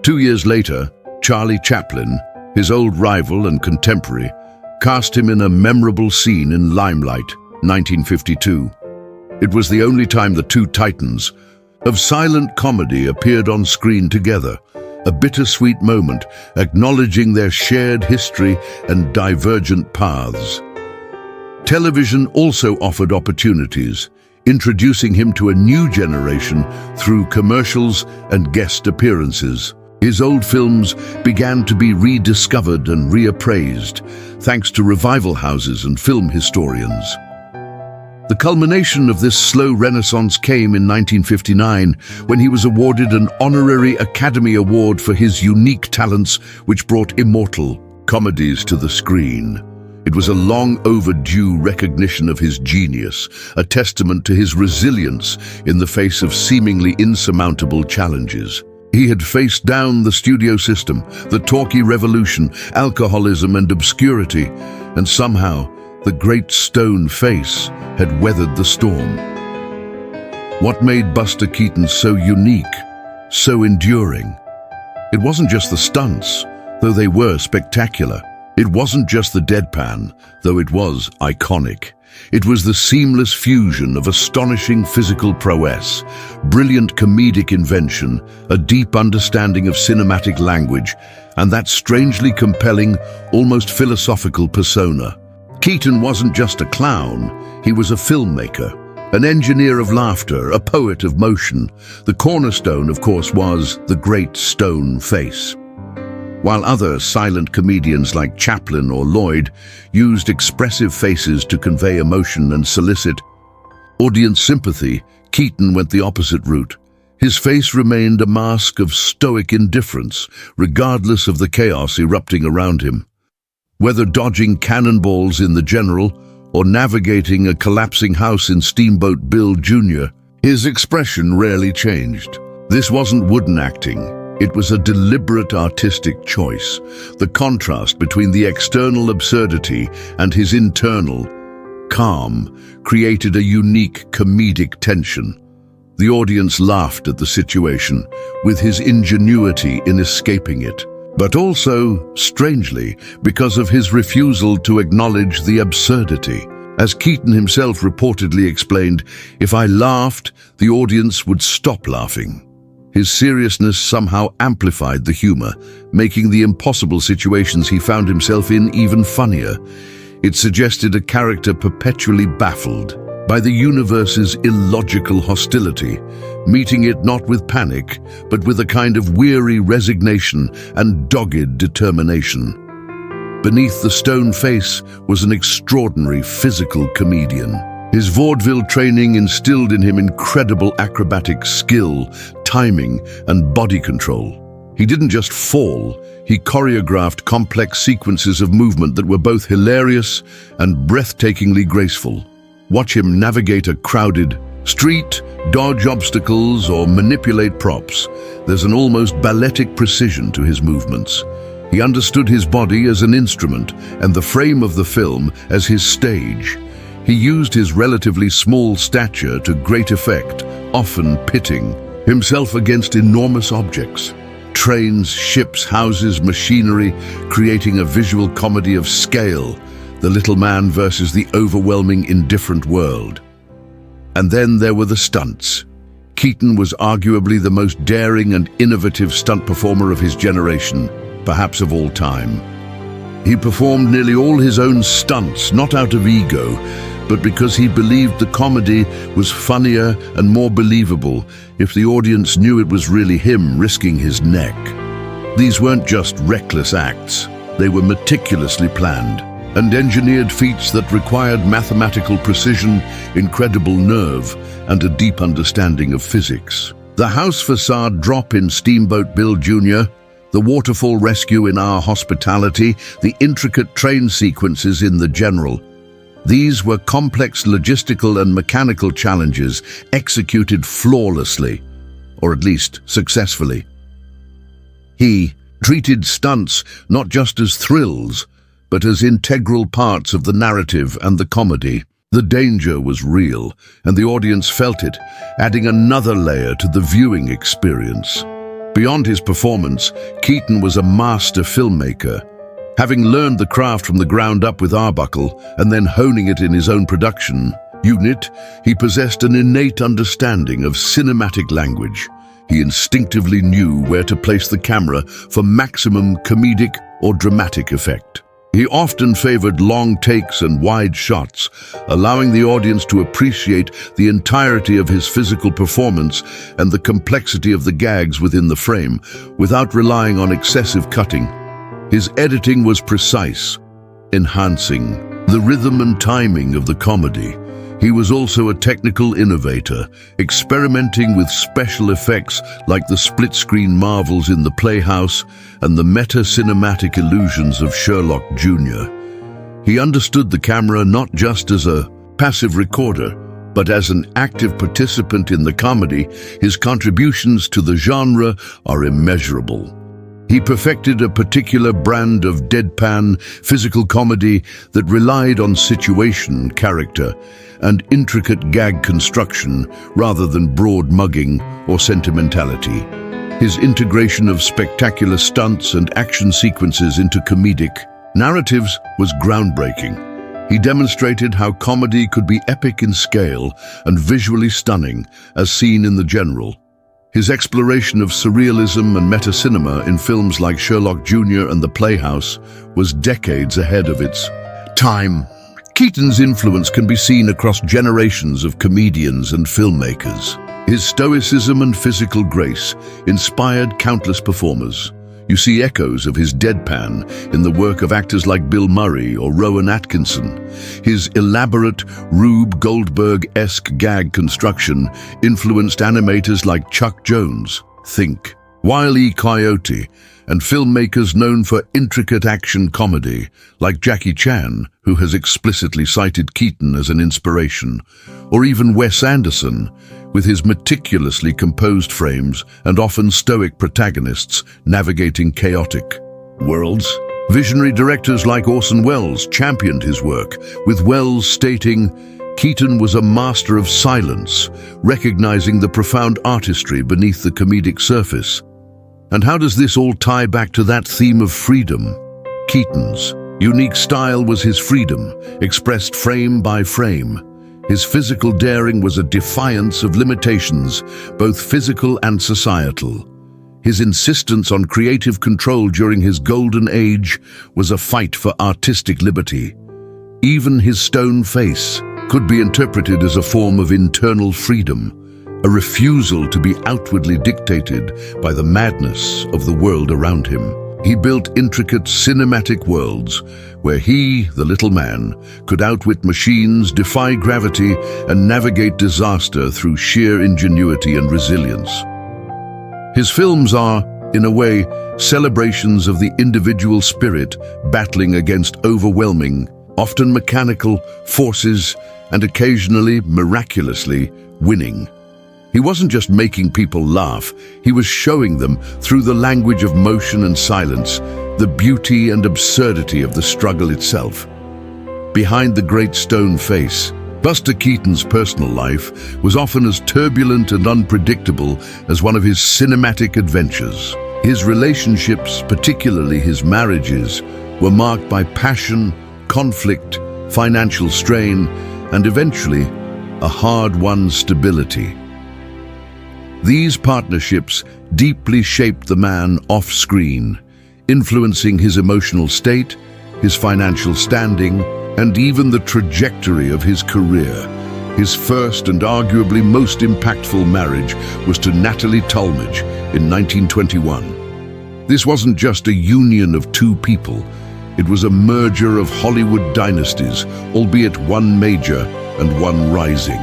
2 years later, Charlie Chaplin, his old rival and contemporary, cast him in a memorable scene in Limelight, 1952. It was the only time the two titans of silent comedy appeared on screen together, a bittersweet moment acknowledging their shared history and divergent paths. Television also offered opportunities, introducing him to a new generation through commercials and guest appearances. His old films began to be rediscovered and reappraised, thanks to revival houses and film historians. The culmination of this slow renaissance came in 1959, when he was awarded an honorary Academy Award for his unique talents, which brought immortal comedies to the screen. It was a long overdue recognition of his genius, a testament to his resilience in the face of seemingly insurmountable challenges. He had faced down the studio system, the talkie revolution, alcoholism and obscurity, and somehow the great stone face had weathered the storm. What made Buster Keaton so unique, so enduring? It wasn't just the stunts, though they were spectacular. It wasn't just the deadpan, though it was iconic. It was the seamless fusion of astonishing physical prowess, brilliant comedic invention, a deep understanding of cinematic language, and that strangely compelling, almost philosophical persona. Keaton wasn't just a clown, he was a filmmaker, an engineer of laughter, a poet of motion. The cornerstone, of course, was the great stone face. While other silent comedians like Chaplin or Lloyd used expressive faces to convey emotion and solicit audience sympathy, Keaton went the opposite route. His face remained a mask of stoic indifference, regardless of the chaos erupting around him. Whether dodging cannonballs in the General or navigating a collapsing house in Steamboat Bill Jr., his expression rarely changed. This wasn't wooden acting. It was a deliberate artistic choice. The contrast between the external absurdity and his internal calm created a unique comedic tension. The audience laughed at the situation, with his ingenuity in escaping it, but also, strangely, because of his refusal to acknowledge the absurdity. As Keaton himself reportedly explained, "If I laughed, the audience would stop laughing." His seriousness somehow amplified the humor, making the impossible situations he found himself in even funnier. It suggested a character perpetually baffled by the universe's illogical hostility, meeting it not with panic, but with a kind of weary resignation and dogged determination. Beneath the stone face was an extraordinary physical comedian. His vaudeville training instilled in him incredible acrobatic skill, timing, and body control. He didn't just fall, he choreographed complex sequences of movement that were both hilarious and breathtakingly graceful. Watch him navigate a crowded street, dodge obstacles, or manipulate props. There's an almost balletic precision to his movements. He understood his body as an instrument and the frame of the film as his stage. He used his relatively small stature to great effect, often pitting himself against enormous objects. Trains, ships, houses, machinery, creating a visual comedy of scale, the little man versus the overwhelming, indifferent world. And then there were the stunts. Keaton was arguably the most daring and innovative stunt performer of his generation, perhaps of all time. He performed nearly all his own stunts, not out of ego, but because he believed the comedy was funnier and more believable if the audience knew it was really him risking his neck. These weren't just reckless acts, they were meticulously planned and engineered feats that required mathematical precision, incredible nerve, and a deep understanding of physics. The house facade drop in Steamboat Bill Jr., the waterfall rescue in Our Hospitality, the intricate train sequences in The General. These were complex logistical and mechanical challenges executed flawlessly, or at least successfully. He treated stunts not just as thrills, but as integral parts of the narrative and the comedy. The danger was real, and the audience felt it, adding another layer to the viewing experience. Beyond his performance, Keaton was a master filmmaker. Having learned the craft from the ground up with Arbuckle and then honing it in his own production unit, he possessed an innate understanding of cinematic language. He instinctively knew where to place the camera for maximum comedic or dramatic effect. He often favored long takes and wide shots, allowing the audience to appreciate the entirety of his physical performance and the complexity of the gags within the frame, without relying on excessive cutting. His editing was precise, enhancing the rhythm and timing of the comedy. He was also a technical innovator, experimenting with special effects like the split-screen marvels in the Playhouse and the meta-cinematic illusions of Sherlock Jr. He understood the camera not just as a passive recorder, But as an active participant in the comedy, his contributions to the genre are immeasurable. He perfected a particular brand of deadpan, physical comedy that relied on situation, character, and intricate gag construction rather than broad mugging or sentimentality. His integration of spectacular stunts and action sequences into comedic narratives was groundbreaking. He demonstrated how comedy could be epic in scale and visually stunning, as seen in The General. His exploration of surrealism and meta-cinema in films like Sherlock Jr. and The Playhouse was decades ahead of its time. Keaton's influence can be seen across generations of comedians and filmmakers. His stoicism and physical grace inspired countless performers. You see echoes of his deadpan in the work of actors like Bill Murray or Rowan Atkinson. His elaborate, Rube Goldberg-esque gag construction influenced animators like Chuck Jones, Think, Wile E. Coyote, and filmmakers known for intricate action comedy, like Jackie Chan, who has explicitly cited Keaton as an inspiration, or even Wes Anderson, with his meticulously composed frames and often stoic protagonists navigating chaotic worlds. Visionary directors like Orson Welles championed his work, with Welles stating, "Keaton was a master of silence, recognizing the profound artistry beneath the comedic surface." And how does this all tie back to that theme of freedom? Keaton's unique style was his freedom, expressed frame by frame. His physical daring was a defiance of limitations, both physical and societal. His insistence on creative control during his golden age was a fight for artistic liberty. Even his stone face could be interpreted as a form of internal freedom, a refusal to be outwardly dictated by the madness of the world around him. He built intricate cinematic worlds where he, the little man, could outwit machines, defy gravity, and navigate disaster through sheer ingenuity and resilience. His films are, in a way, celebrations of the individual spirit battling against overwhelming, often mechanical, forces and occasionally, miraculously, winning. He wasn't just making people laugh, he was showing them, through the language of motion and silence, the beauty and absurdity of the struggle itself. Behind the great stone face, Buster Keaton's personal life was often as turbulent and unpredictable as one of his cinematic adventures. His relationships, particularly his marriages, were marked by passion, conflict, financial strain, and eventually, a hard-won stability. These partnerships deeply shaped the man off-screen, influencing his emotional state, his financial standing, and even the trajectory of his career. His first and arguably most impactful marriage was to Natalie Talmadge in 1921. This wasn't just a union of two people, it was a merger of Hollywood dynasties, albeit one major and one rising.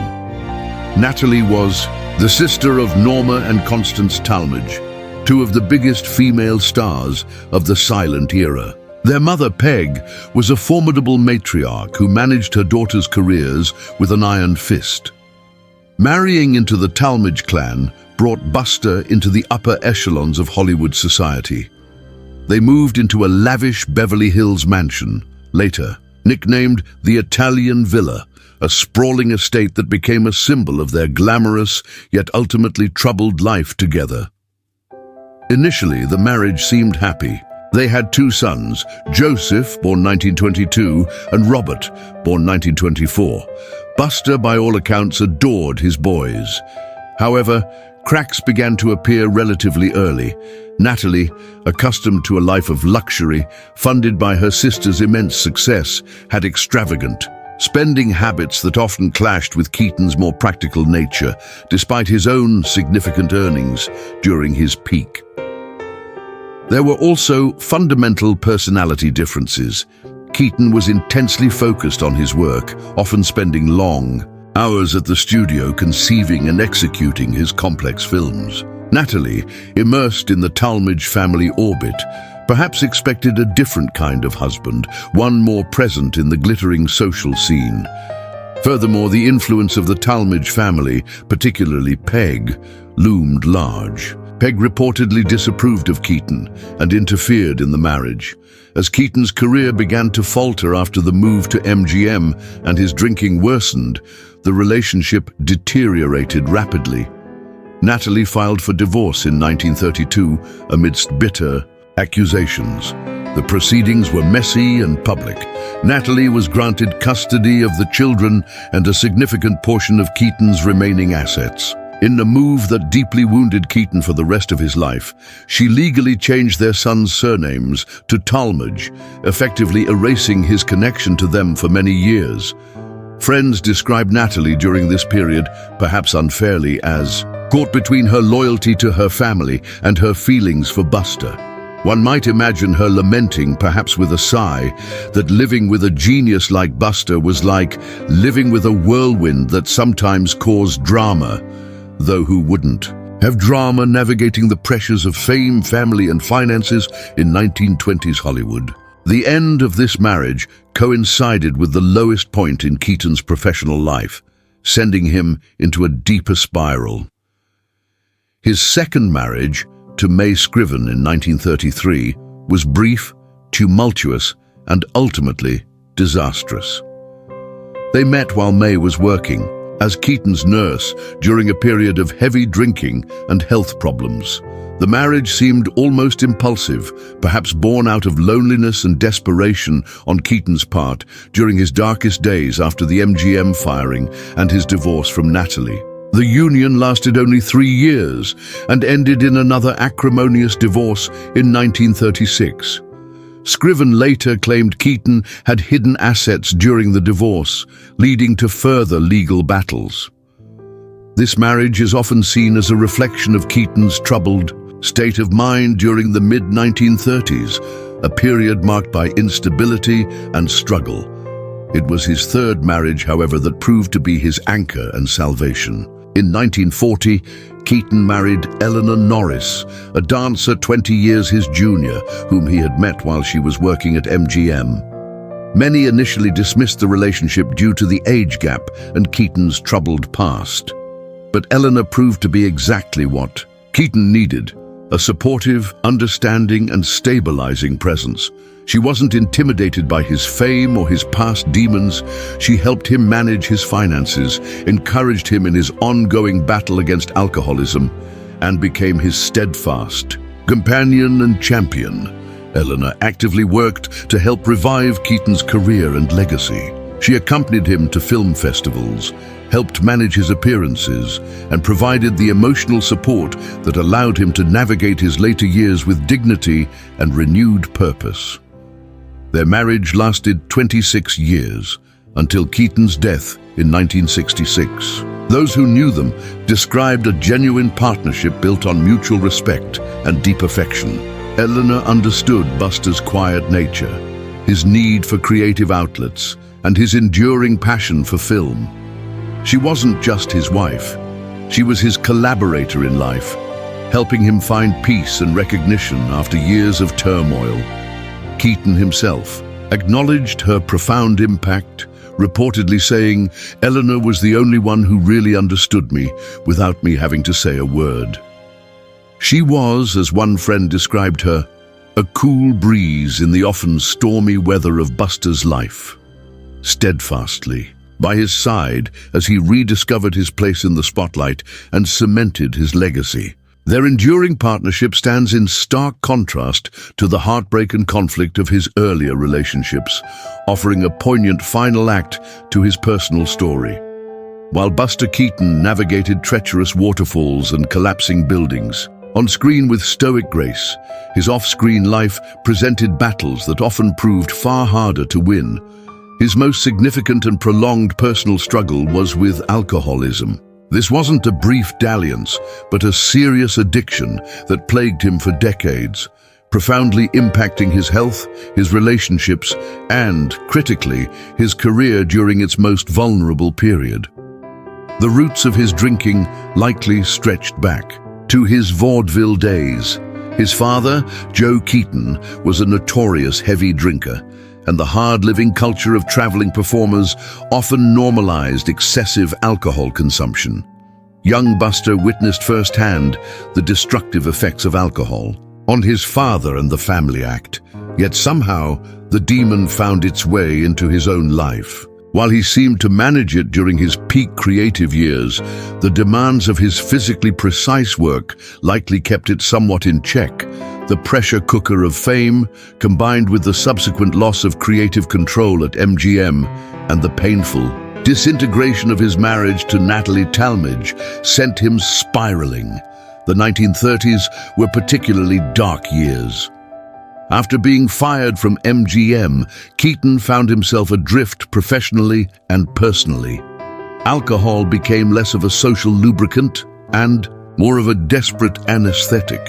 Natalie was the sister of Norma and Constance Talmadge, two of the biggest female stars of the silent era. Their mother, Peg, was a formidable matriarch who managed her daughters' careers with an iron fist. Marrying into the Talmadge clan brought Buster into the upper echelons of Hollywood society. They moved into a lavish Beverly Hills mansion, later nicknamed the Italian Villa, a sprawling estate that became a symbol of their glamorous yet ultimately troubled life together. Initially, the marriage seemed happy. They had two sons, Joseph, born 1922, and Robert, born 1924. Buster, by all accounts, adored his boys. However, cracks began to appear relatively early. Natalie, accustomed to a life of luxury, funded by her sister's immense success, had extravagant spending habits that often clashed with Keaton's more practical nature, despite his own significant earnings during his peak. There were also fundamental personality differences. Keaton was intensely focused on his work, often spending long hours at the studio conceiving and executing his complex films. Natalie, immersed in the Talmadge family orbit, perhaps expected a different kind of husband, one more present in the glittering social scene. Furthermore, the influence of the Talmadge family, particularly Peg, loomed large. Peg reportedly disapproved of Keaton and interfered in the marriage. As Keaton's career began to falter after the move to MGM and his drinking worsened, the relationship deteriorated rapidly. Natalie filed for divorce in 1932 amidst bitter accusations. The proceedings were messy and public. Natalie was granted custody of the children and a significant portion of Keaton's remaining assets. In a move that deeply wounded Keaton for the rest of his life, she legally changed their sons' surnames to Talmadge, effectively erasing his connection to them for many years. Friends described Natalie during this period, perhaps unfairly, as caught between her loyalty to her family and her feelings for Buster. One might imagine her lamenting, perhaps with a sigh, that living with a genius like Buster was like living with a whirlwind that sometimes caused drama. Though who wouldn't have drama navigating the pressures of fame, family, and finances in 1920s Hollywood? The end of this marriage coincided with the lowest point in Keaton's professional life, sending him into a deeper spiral. His second marriage, to May Scriven in 1933, was brief, tumultuous, and ultimately disastrous. They met while May was working as Keaton's nurse during a period of heavy drinking and health problems. The marriage seemed almost impulsive, perhaps born out of loneliness and desperation on Keaton's part during his darkest days after the MGM firing and his divorce from Natalie. The union lasted only 3 years and ended in another acrimonious divorce in 1936. Scriven later claimed Keaton had hidden assets during the divorce, leading to further legal battles. This marriage is often seen as a reflection of Keaton's troubled state of mind during the mid-1930s, a period marked by instability and struggle. It was his third marriage, however, that proved to be his anchor and salvation. In 1940, Keaton married Eleanor Norris, a dancer 20 years his junior, whom he had met while she was working at MGM. Many initially dismissed the relationship due to the age gap and Keaton's troubled past. But Eleanor proved to be exactly what Keaton needed: a supportive, understanding, and stabilizing presence. She wasn't intimidated by his fame or his past demons. She helped him manage his finances, encouraged him in his ongoing battle against alcoholism, and became his steadfast companion and champion. Eleanor actively worked to help revive Keaton's career and legacy. She accompanied him to film festivals, helped manage his appearances, and provided the emotional support that allowed him to navigate his later years with dignity and renewed purpose. Their marriage lasted 26 years, until Keaton's death in 1966. Those who knew them described a genuine partnership built on mutual respect and deep affection. Eleanor understood Buster's quiet nature, his need for creative outlets, and his enduring passion for film. She wasn't just his wife. She was his collaborator in life, helping him find peace and recognition after years of turmoil. Keaton himself acknowledged her profound impact, reportedly saying, "Eleanor was the only one who really understood me without me having to say a word." She was, as one friend described her, a cool breeze in the often stormy weather of Buster's life. Steadfastly by his side as he rediscovered his place in the spotlight and cemented his legacy. Their enduring partnership stands in stark contrast to the heartbreak and conflict of his earlier relationships, offering a poignant final act to his personal story. While Buster Keaton navigated treacherous waterfalls and collapsing buildings, on screen with stoic grace, his off-screen life presented battles that often proved far harder to win. His most significant and prolonged personal struggle was with alcoholism. This wasn't a brief dalliance, but a serious addiction that plagued him for decades, profoundly impacting his health, his relationships, and, critically, his career during its most vulnerable period. The roots of his drinking likely stretched back to his vaudeville days. His father, Joe Keaton, was a notorious heavy drinker, and the hard-living culture of traveling performers often normalized excessive alcohol consumption. Young Buster witnessed firsthand the destructive effects of alcohol on his father and the family act, yet somehow the demon found its way into his own life. While he seemed to manage it during his peak creative years, the demands of his physically precise work likely kept it somewhat in check. The pressure cooker of fame, combined with the subsequent loss of creative control at MGM and the painful disintegration of his marriage to Natalie Talmadge, sent him spiraling. The 1930s were particularly dark years. After being fired from MGM, Keaton found himself adrift professionally and personally. Alcohol became less of a social lubricant and more of a desperate anesthetic.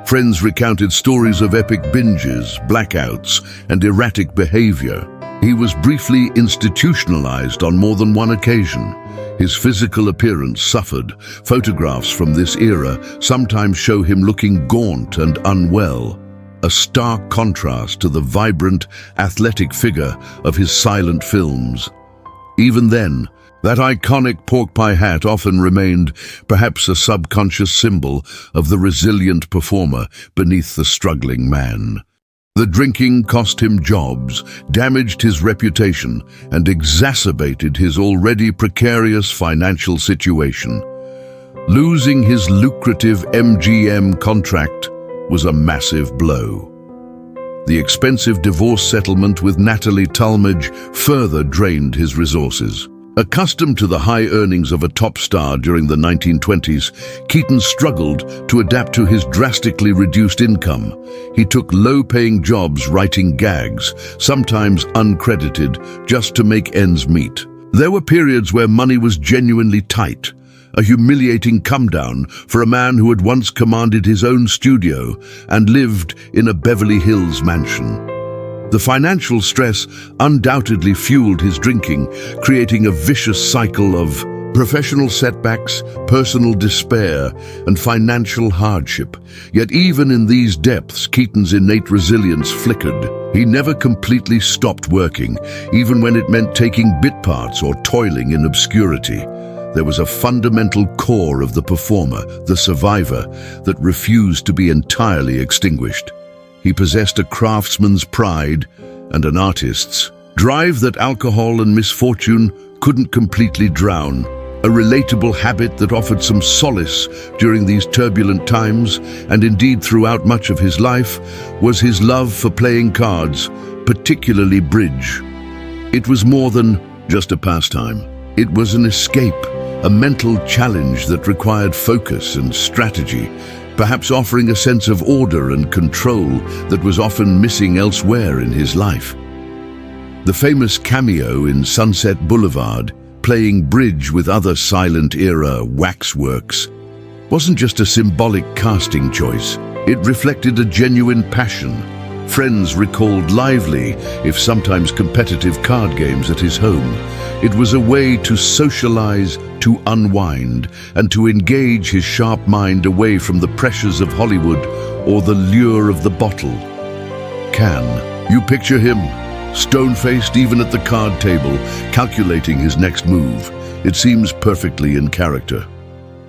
Friends recounted stories of epic binges, blackouts, and erratic behavior. He was briefly institutionalized on more than one occasion. His physical appearance suffered. Photographs from this era sometimes show him looking gaunt and unwell, a stark contrast to the vibrant, athletic figure of his silent films. Even then, that iconic pork pie hat often remained perhaps a subconscious symbol of the resilient performer beneath the struggling man. The drinking cost him jobs, damaged his reputation, and exacerbated his already precarious financial situation. Losing his lucrative MGM contract was a massive blow. The expensive divorce settlement with Natalie Talmadge further drained his resources. Accustomed to the high earnings of a top star during the 1920s, Keaton struggled to adapt to his drastically reduced income. He took low-paying jobs writing gags, sometimes uncredited, just to make ends meet. There were periods where money was genuinely tight, a humiliating come-down for a man who had once commanded his own studio and lived in a Beverly Hills mansion. The financial stress undoubtedly fueled his drinking, creating a vicious cycle of professional setbacks, personal despair, and financial hardship. Yet even in these depths, Keaton's innate resilience flickered. He never completely stopped working, even when it meant taking bit parts or toiling in obscurity. There was a fundamental core of the performer, the survivor, that refused to be entirely extinguished. He possessed a craftsman's pride and an artist's drive that alcohol and misfortune couldn't completely drown. A relatable habit that offered some solace during these turbulent times, and indeed throughout much of his life, was his love for playing cards, particularly bridge. It was more than just a pastime. It was an escape, a mental challenge that required focus and strategy, perhaps offering a sense of order and control that was often missing elsewhere in his life. The famous cameo in Sunset Boulevard, playing bridge with other silent-era waxworks, wasn't just a symbolic casting choice. It reflected a genuine passion. Friends recalled lively, if sometimes competitive, card games at his home. It was a way to socialize, to unwind, and to engage his sharp mind away from the pressures of Hollywood or the lure of the bottle. Can you picture him, stone-faced even at the card table, calculating his next move? It seems perfectly in character.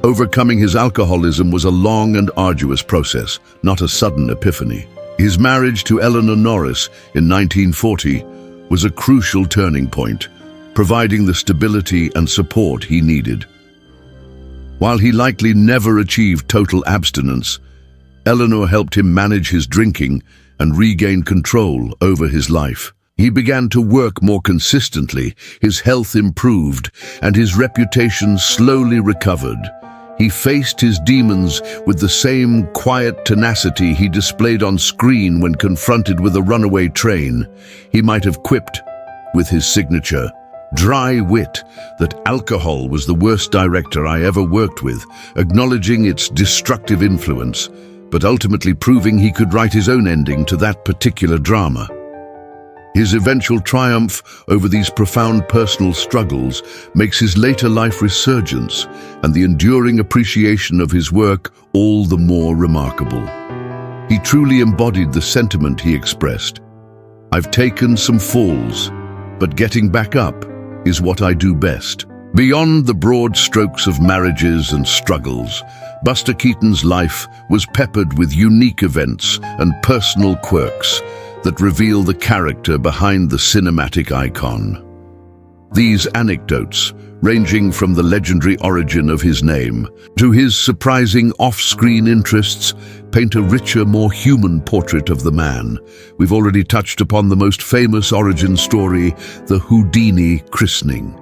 Overcoming his alcoholism was a long and arduous process, not a sudden epiphany. His marriage to Eleanor Norris in 1940 was a crucial turning point, providing the stability and support he needed. While he likely never achieved total abstinence, Eleanor helped him manage his drinking and regain control over his life. He began to work more consistently, his health improved, and his reputation slowly recovered. He faced his demons with the same quiet tenacity he displayed on screen when confronted with a runaway train. He might have quipped, with his signature dry wit, that alcohol was the worst director I ever worked with, acknowledging its destructive influence, but ultimately proving he could write his own ending to that particular drama. His eventual triumph over these profound personal struggles makes his later life resurgence and the enduring appreciation of his work all the more remarkable. He truly embodied the sentiment he expressed. I've taken some falls, but getting back up is what I do best. Beyond the broad strokes of marriages and struggles, Buster Keaton's life was peppered with unique events and personal quirks that reveal the character behind the cinematic icon. These anecdotes, ranging from the legendary origin of his name to his surprising off-screen interests, paint a richer, more human portrait of the man. We've already touched upon the most famous origin story, the Houdini christening.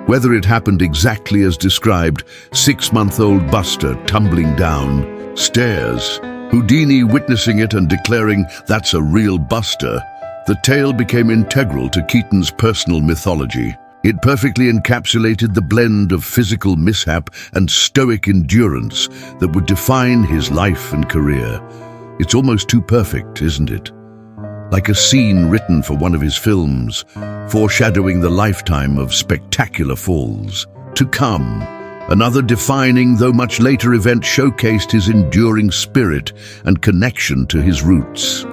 Whether it happened exactly as described, 6-month-old Buster tumbling down stairs, Houdini witnessing it and declaring, "That's a real Buster," the tale became integral to Keaton's personal mythology. It perfectly encapsulated the blend of physical mishap and stoic endurance that would define his life and career. It's almost too perfect, isn't it? Like a scene written for one of his films, foreshadowing the lifetime of spectacular falls. To come, another defining, though much later event showcased his enduring spirit and connection to his roots.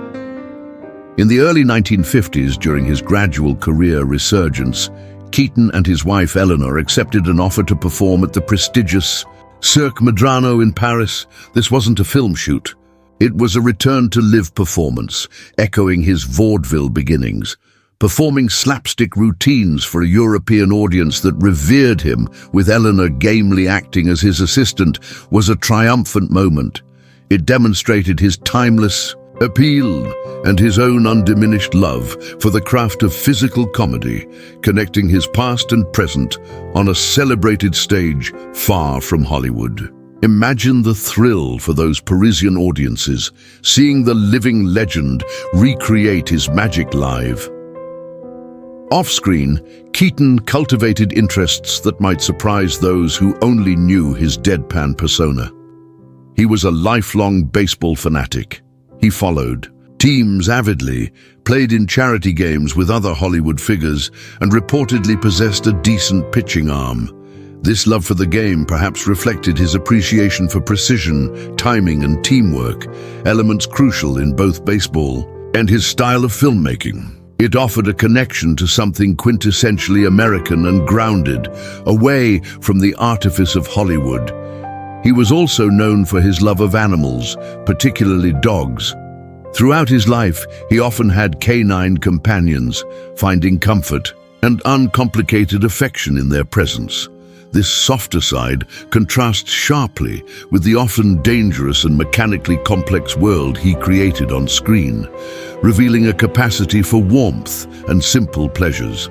In the early 1950s, during his gradual career resurgence, Keaton and his wife Eleanor accepted an offer to perform at the prestigious Cirque Medrano in Paris. This wasn't a film shoot. It was a return-to-live performance, echoing his vaudeville beginnings, performing slapstick routines for a European audience that revered him, with Eleanor gamely acting as his assistant, was a triumphant moment. It demonstrated his timeless appeal and his own undiminished love for the craft of physical comedy, connecting his past and present on a celebrated stage far from Hollywood. Imagine the thrill for those Parisian audiences, seeing the living legend recreate his magic live. Off-screen, Keaton cultivated interests that might surprise those who only knew his deadpan persona. He was a lifelong baseball fanatic. He followed teams avidly, played in charity games with other Hollywood figures, and reportedly possessed a decent pitching arm. This love for the game perhaps reflected his appreciation for precision, timing, and teamwork, elements crucial in both baseball and his style of filmmaking. It offered a connection to something quintessentially American and grounded, away from the artifice of Hollywood. He was also known for his love of animals, particularly dogs. Throughout his life, he often had canine companions, finding comfort and uncomplicated affection in their presence. This softer side contrasts sharply with the often dangerous and mechanically complex world he created on screen, revealing a capacity for warmth and simple pleasures.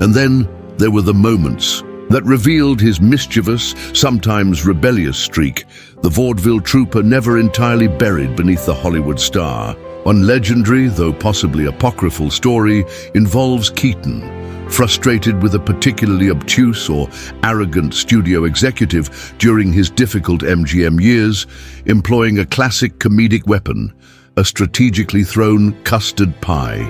And then there were the moments that revealed his mischievous, sometimes rebellious streak, the vaudeville trooper never entirely buried beneath the Hollywood star. One legendary, though possibly apocryphal story involves Keaton, frustrated with a particularly obtuse or arrogant studio executive during his difficult MGM years, employing a classic comedic weapon, a strategically thrown custard pie.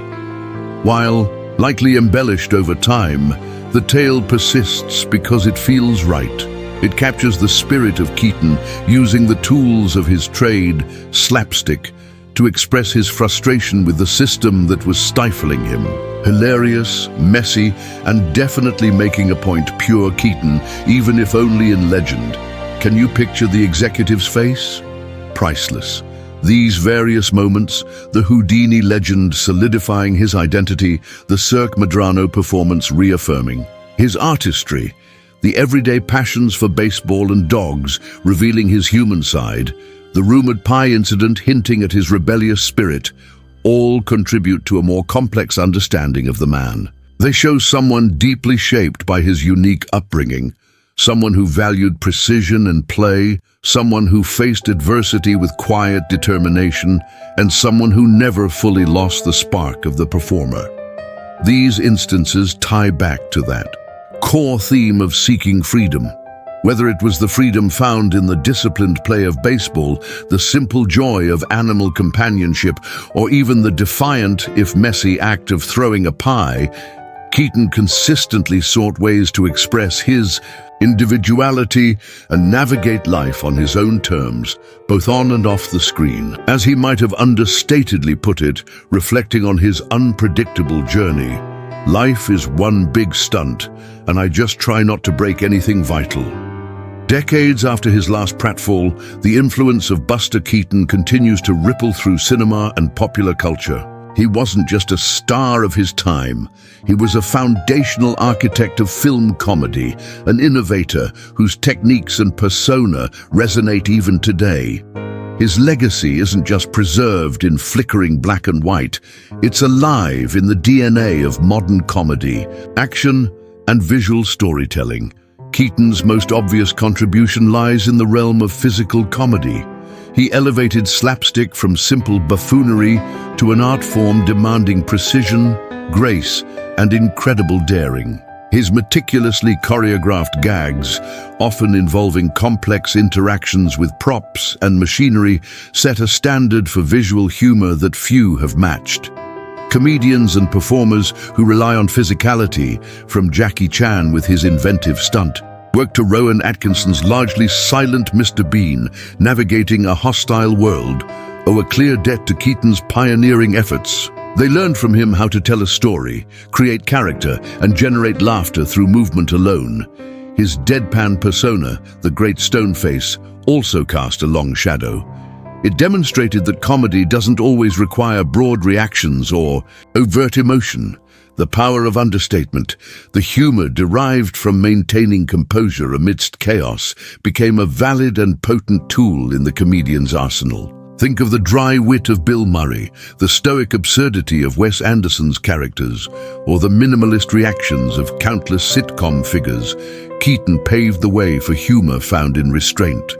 While likely embellished over time, the tale persists because it feels right. It captures the spirit of Keaton, using the tools of his trade, slapstick, to express his frustration with the system that was stifling him. Hilarious, messy, and definitely making a point pure Keaton, even if only in legend. Can you picture the executive's face? Priceless. These various moments, the Houdini legend solidifying his identity, the Cirque Medrano performance reaffirming his artistry, the everyday passions for baseball and dogs revealing his human side, the rumored pie incident hinting at his rebellious spirit, all contribute to a more complex understanding of the man. They show someone deeply shaped by his unique upbringing, someone who valued precision and play, someone who faced adversity with quiet determination, and someone who never fully lost the spark of the performer. These instances tie back to that core theme of seeking freedom. Whether it was the freedom found in the disciplined play of baseball, the simple joy of animal companionship, or even the defiant, if messy, act of throwing a pie, Keaton consistently sought ways to express his individuality, and navigate life on his own terms, both on and off the screen. As he might have understatedly put it, reflecting on his unpredictable journey, "Life is one big stunt, and I just try not to break anything vital." Decades after his last pratfall, the influence of Buster Keaton continues to ripple through cinema and popular culture. He wasn't just a star of his time. He was a foundational architect of film comedy, an innovator whose techniques and persona resonate even today. His legacy isn't just preserved in flickering black and white, it's alive in the DNA of modern comedy, action, and visual storytelling. Keaton's most obvious contribution lies in the realm of physical comedy. He elevated slapstick from simple buffoonery to an art form demanding precision, grace, and incredible daring. His meticulously choreographed gags, often involving complex interactions with props and machinery, set a standard for visual humor that few have matched. Comedians and performers who rely on physicality, from Jackie Chan with his inventive stunt work to Rowan Atkinson's largely silent Mr. Bean, navigating a hostile world, owe a clear debt to Keaton's pioneering efforts. They learned from him how to tell a story, create character, and generate laughter through movement alone. His deadpan persona, the Great Stone Face, also cast a long shadow. It demonstrated that comedy doesn't always require broad reactions or overt emotion. The power of understatement, the humor derived from maintaining composure amidst chaos, became a valid and potent tool in the comedian's arsenal. Think of the dry wit of Bill Murray, the stoic absurdity of Wes Anderson's characters, or the minimalist reactions of countless sitcom figures. Keaton paved the way for humor found in restraint.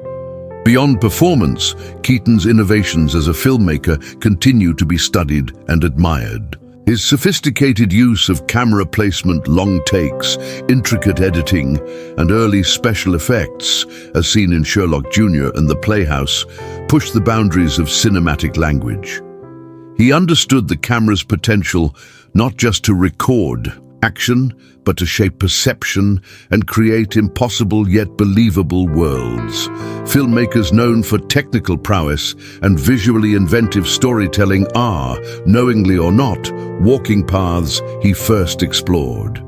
Beyond performance, Keaton's innovations as a filmmaker continue to be studied and admired. His sophisticated use of camera placement, long takes, intricate editing, and early special effects, as seen in Sherlock Jr. and The Playhouse, pushed the boundaries of cinematic language. He understood the camera's potential not just to record action, but to shape perception and create impossible yet believable worlds. Filmmakers known for technical prowess and visually inventive storytelling are, knowingly or not, walking paths he first explored.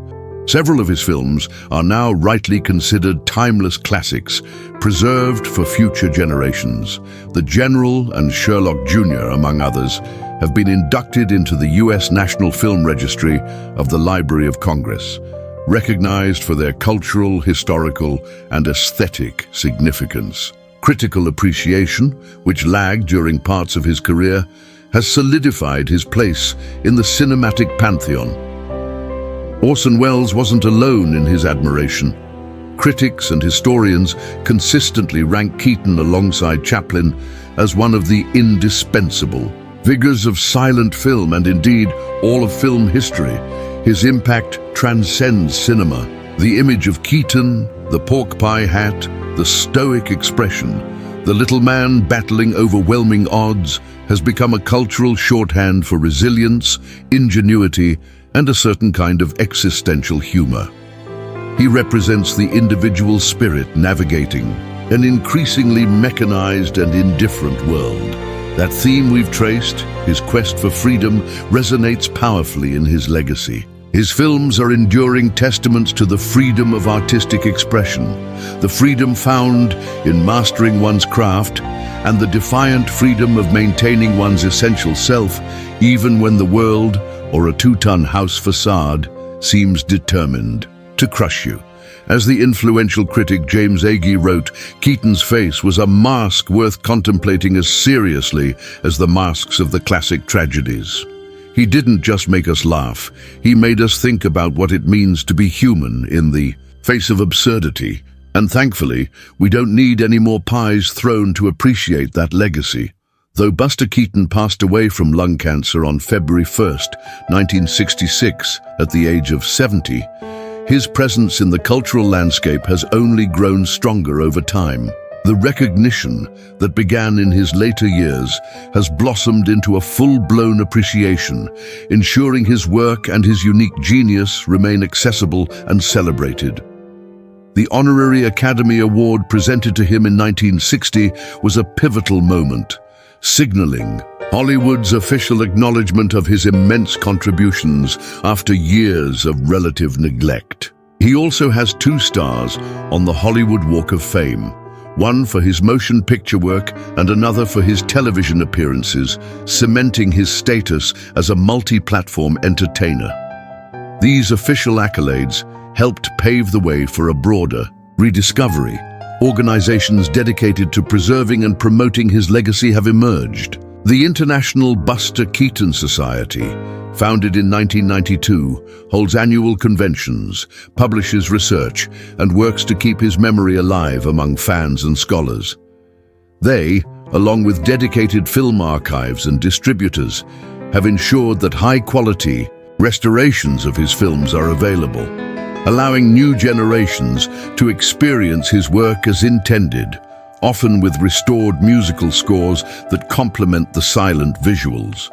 Several of his films are now rightly considered timeless classics, preserved for future generations. The General and Sherlock Jr., among others, have been inducted into the U.S. National Film Registry of the Library of Congress, recognized for their cultural, historical, and aesthetic significance. Critical appreciation, which lagged during parts of his career, has solidified his place in the cinematic pantheon. Orson Welles wasn't alone in his admiration. Critics and historians consistently rank Keaton alongside Chaplin as one of the indispensable figures of silent film and indeed all of film history. His impact transcends cinema. The image of Keaton, the pork pie hat, the stoic expression, the little man battling overwhelming odds, has become a cultural shorthand for resilience, ingenuity, and a certain kind of existential humor. He represents the individual spirit navigating an increasingly mechanized and indifferent world. That theme we've traced, his quest for freedom, resonates powerfully in his legacy. His films are enduring testaments to the freedom of artistic expression, the freedom found in mastering one's craft, and the defiant freedom of maintaining one's essential self, even when the world, or a two-ton house facade, seems determined to crush you. As the influential critic James Agee wrote, Keaton's face was a mask worth contemplating as seriously as the masks of the classic tragedies. He didn't just make us laugh, he made us think about what it means to be human in the face of absurdity. And thankfully, we don't need any more pies thrown to appreciate that legacy. Though Buster Keaton passed away from lung cancer on February 1st, 1966, at the age of 70, his presence in the cultural landscape has only grown stronger over time. The recognition that began in his later years has blossomed into a full-blown appreciation, ensuring his work and his unique genius remain accessible and celebrated. The Honorary Academy Award presented to him in 1960 was a pivotal moment, signaling Hollywood's official acknowledgement of his immense contributions after years of relative neglect. He also has 2 stars on the Hollywood Walk of Fame, one for his motion picture work and another for his television appearances, cementing his status as a multi-platform entertainer. These official accolades helped pave the way for a broader rediscovery. Organizations dedicated to preserving and promoting his legacy have emerged. The International Buster Keaton Society, founded in 1992, holds annual conventions, publishes research, and works to keep his memory alive among fans and scholars. They, along with dedicated film archives and distributors, have ensured that high-quality restorations of his films are available, allowing new generations to experience his work as intended, often with restored musical scores that complement the silent visuals.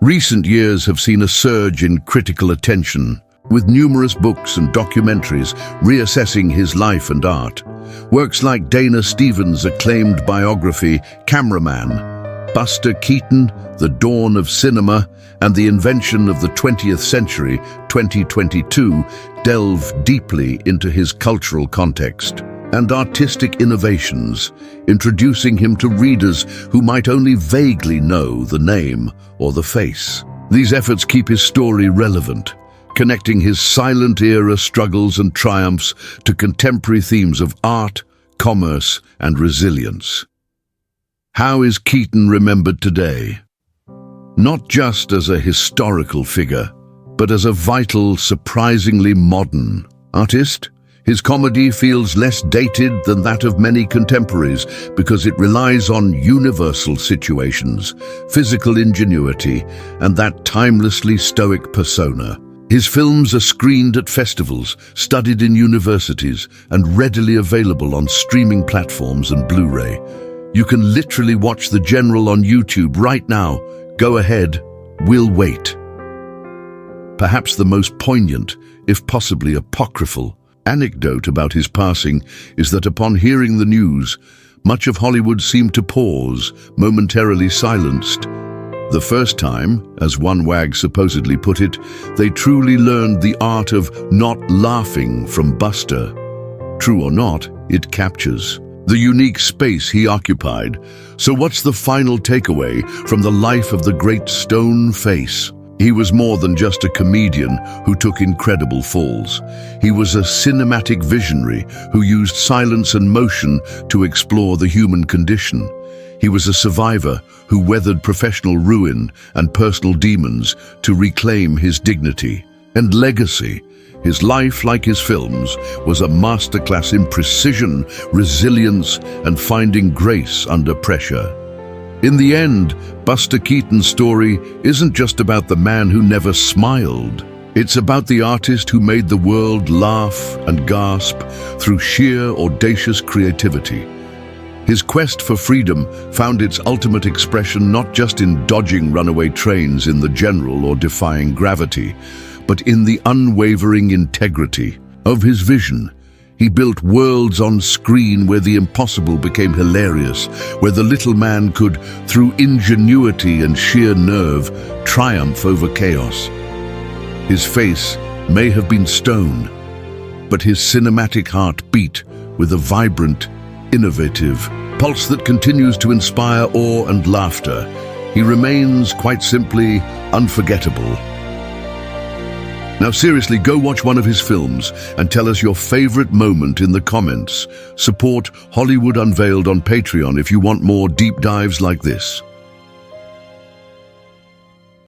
Recent years have seen a surge in critical attention, with numerous books and documentaries reassessing his life and art. Works like Dana Stevens' acclaimed biography, Cameraman, Buster Keaton, The Dawn of Cinema, and The Invention of the 20th Century, 2022, delve deeply into his cultural context and artistic innovations, introducing him to readers who might only vaguely know the name or the face. These efforts keep his story relevant, connecting his silent era struggles and triumphs to contemporary themes of art, commerce, and resilience. How is Keaton remembered today? Not just as a historical figure, but as a vital, surprisingly modern artist. His comedy feels less dated than that of many contemporaries because it relies on universal situations, physical ingenuity, and that timelessly stoic persona. His films are screened at festivals, studied in universities, and readily available on streaming platforms and Blu-ray. You can literally watch The General on YouTube right now. Go ahead, we'll wait. Perhaps the most poignant, if possibly apocryphal, anecdote about his passing is that upon hearing the news, much of Hollywood seemed to pause, momentarily silenced. The first time, as one wag supposedly put it, they truly learned the art of not laughing from Buster. True or not, it captures the unique space he occupied. So what's the final takeaway from the life of the great stone face? He was more than just a comedian who took incredible falls. He was a cinematic visionary who used silence and motion to explore the human condition. He was a survivor who weathered professional ruin and personal demons to reclaim his dignity and legacy. His life, like his films, was a masterclass in precision, resilience, and finding grace under pressure. In the end, Buster Keaton's story isn't just about the man who never smiled. It's about the artist who made the world laugh and gasp through sheer audacious creativity. His quest for freedom found its ultimate expression not just in dodging runaway trains in The General or defying gravity, but in the unwavering integrity of his vision. He built worlds on screen where the impossible became hilarious, where the little man could, through ingenuity and sheer nerve, triumph over chaos. His face may have been stone, but his cinematic heart beat with a vibrant, innovative pulse that continues to inspire awe and laughter. He remains, quite simply, unforgettable. Now seriously, go watch one of his films and tell us your favorite moment in the comments. Support Hollywood Unveiled on Patreon if you want more deep dives like this.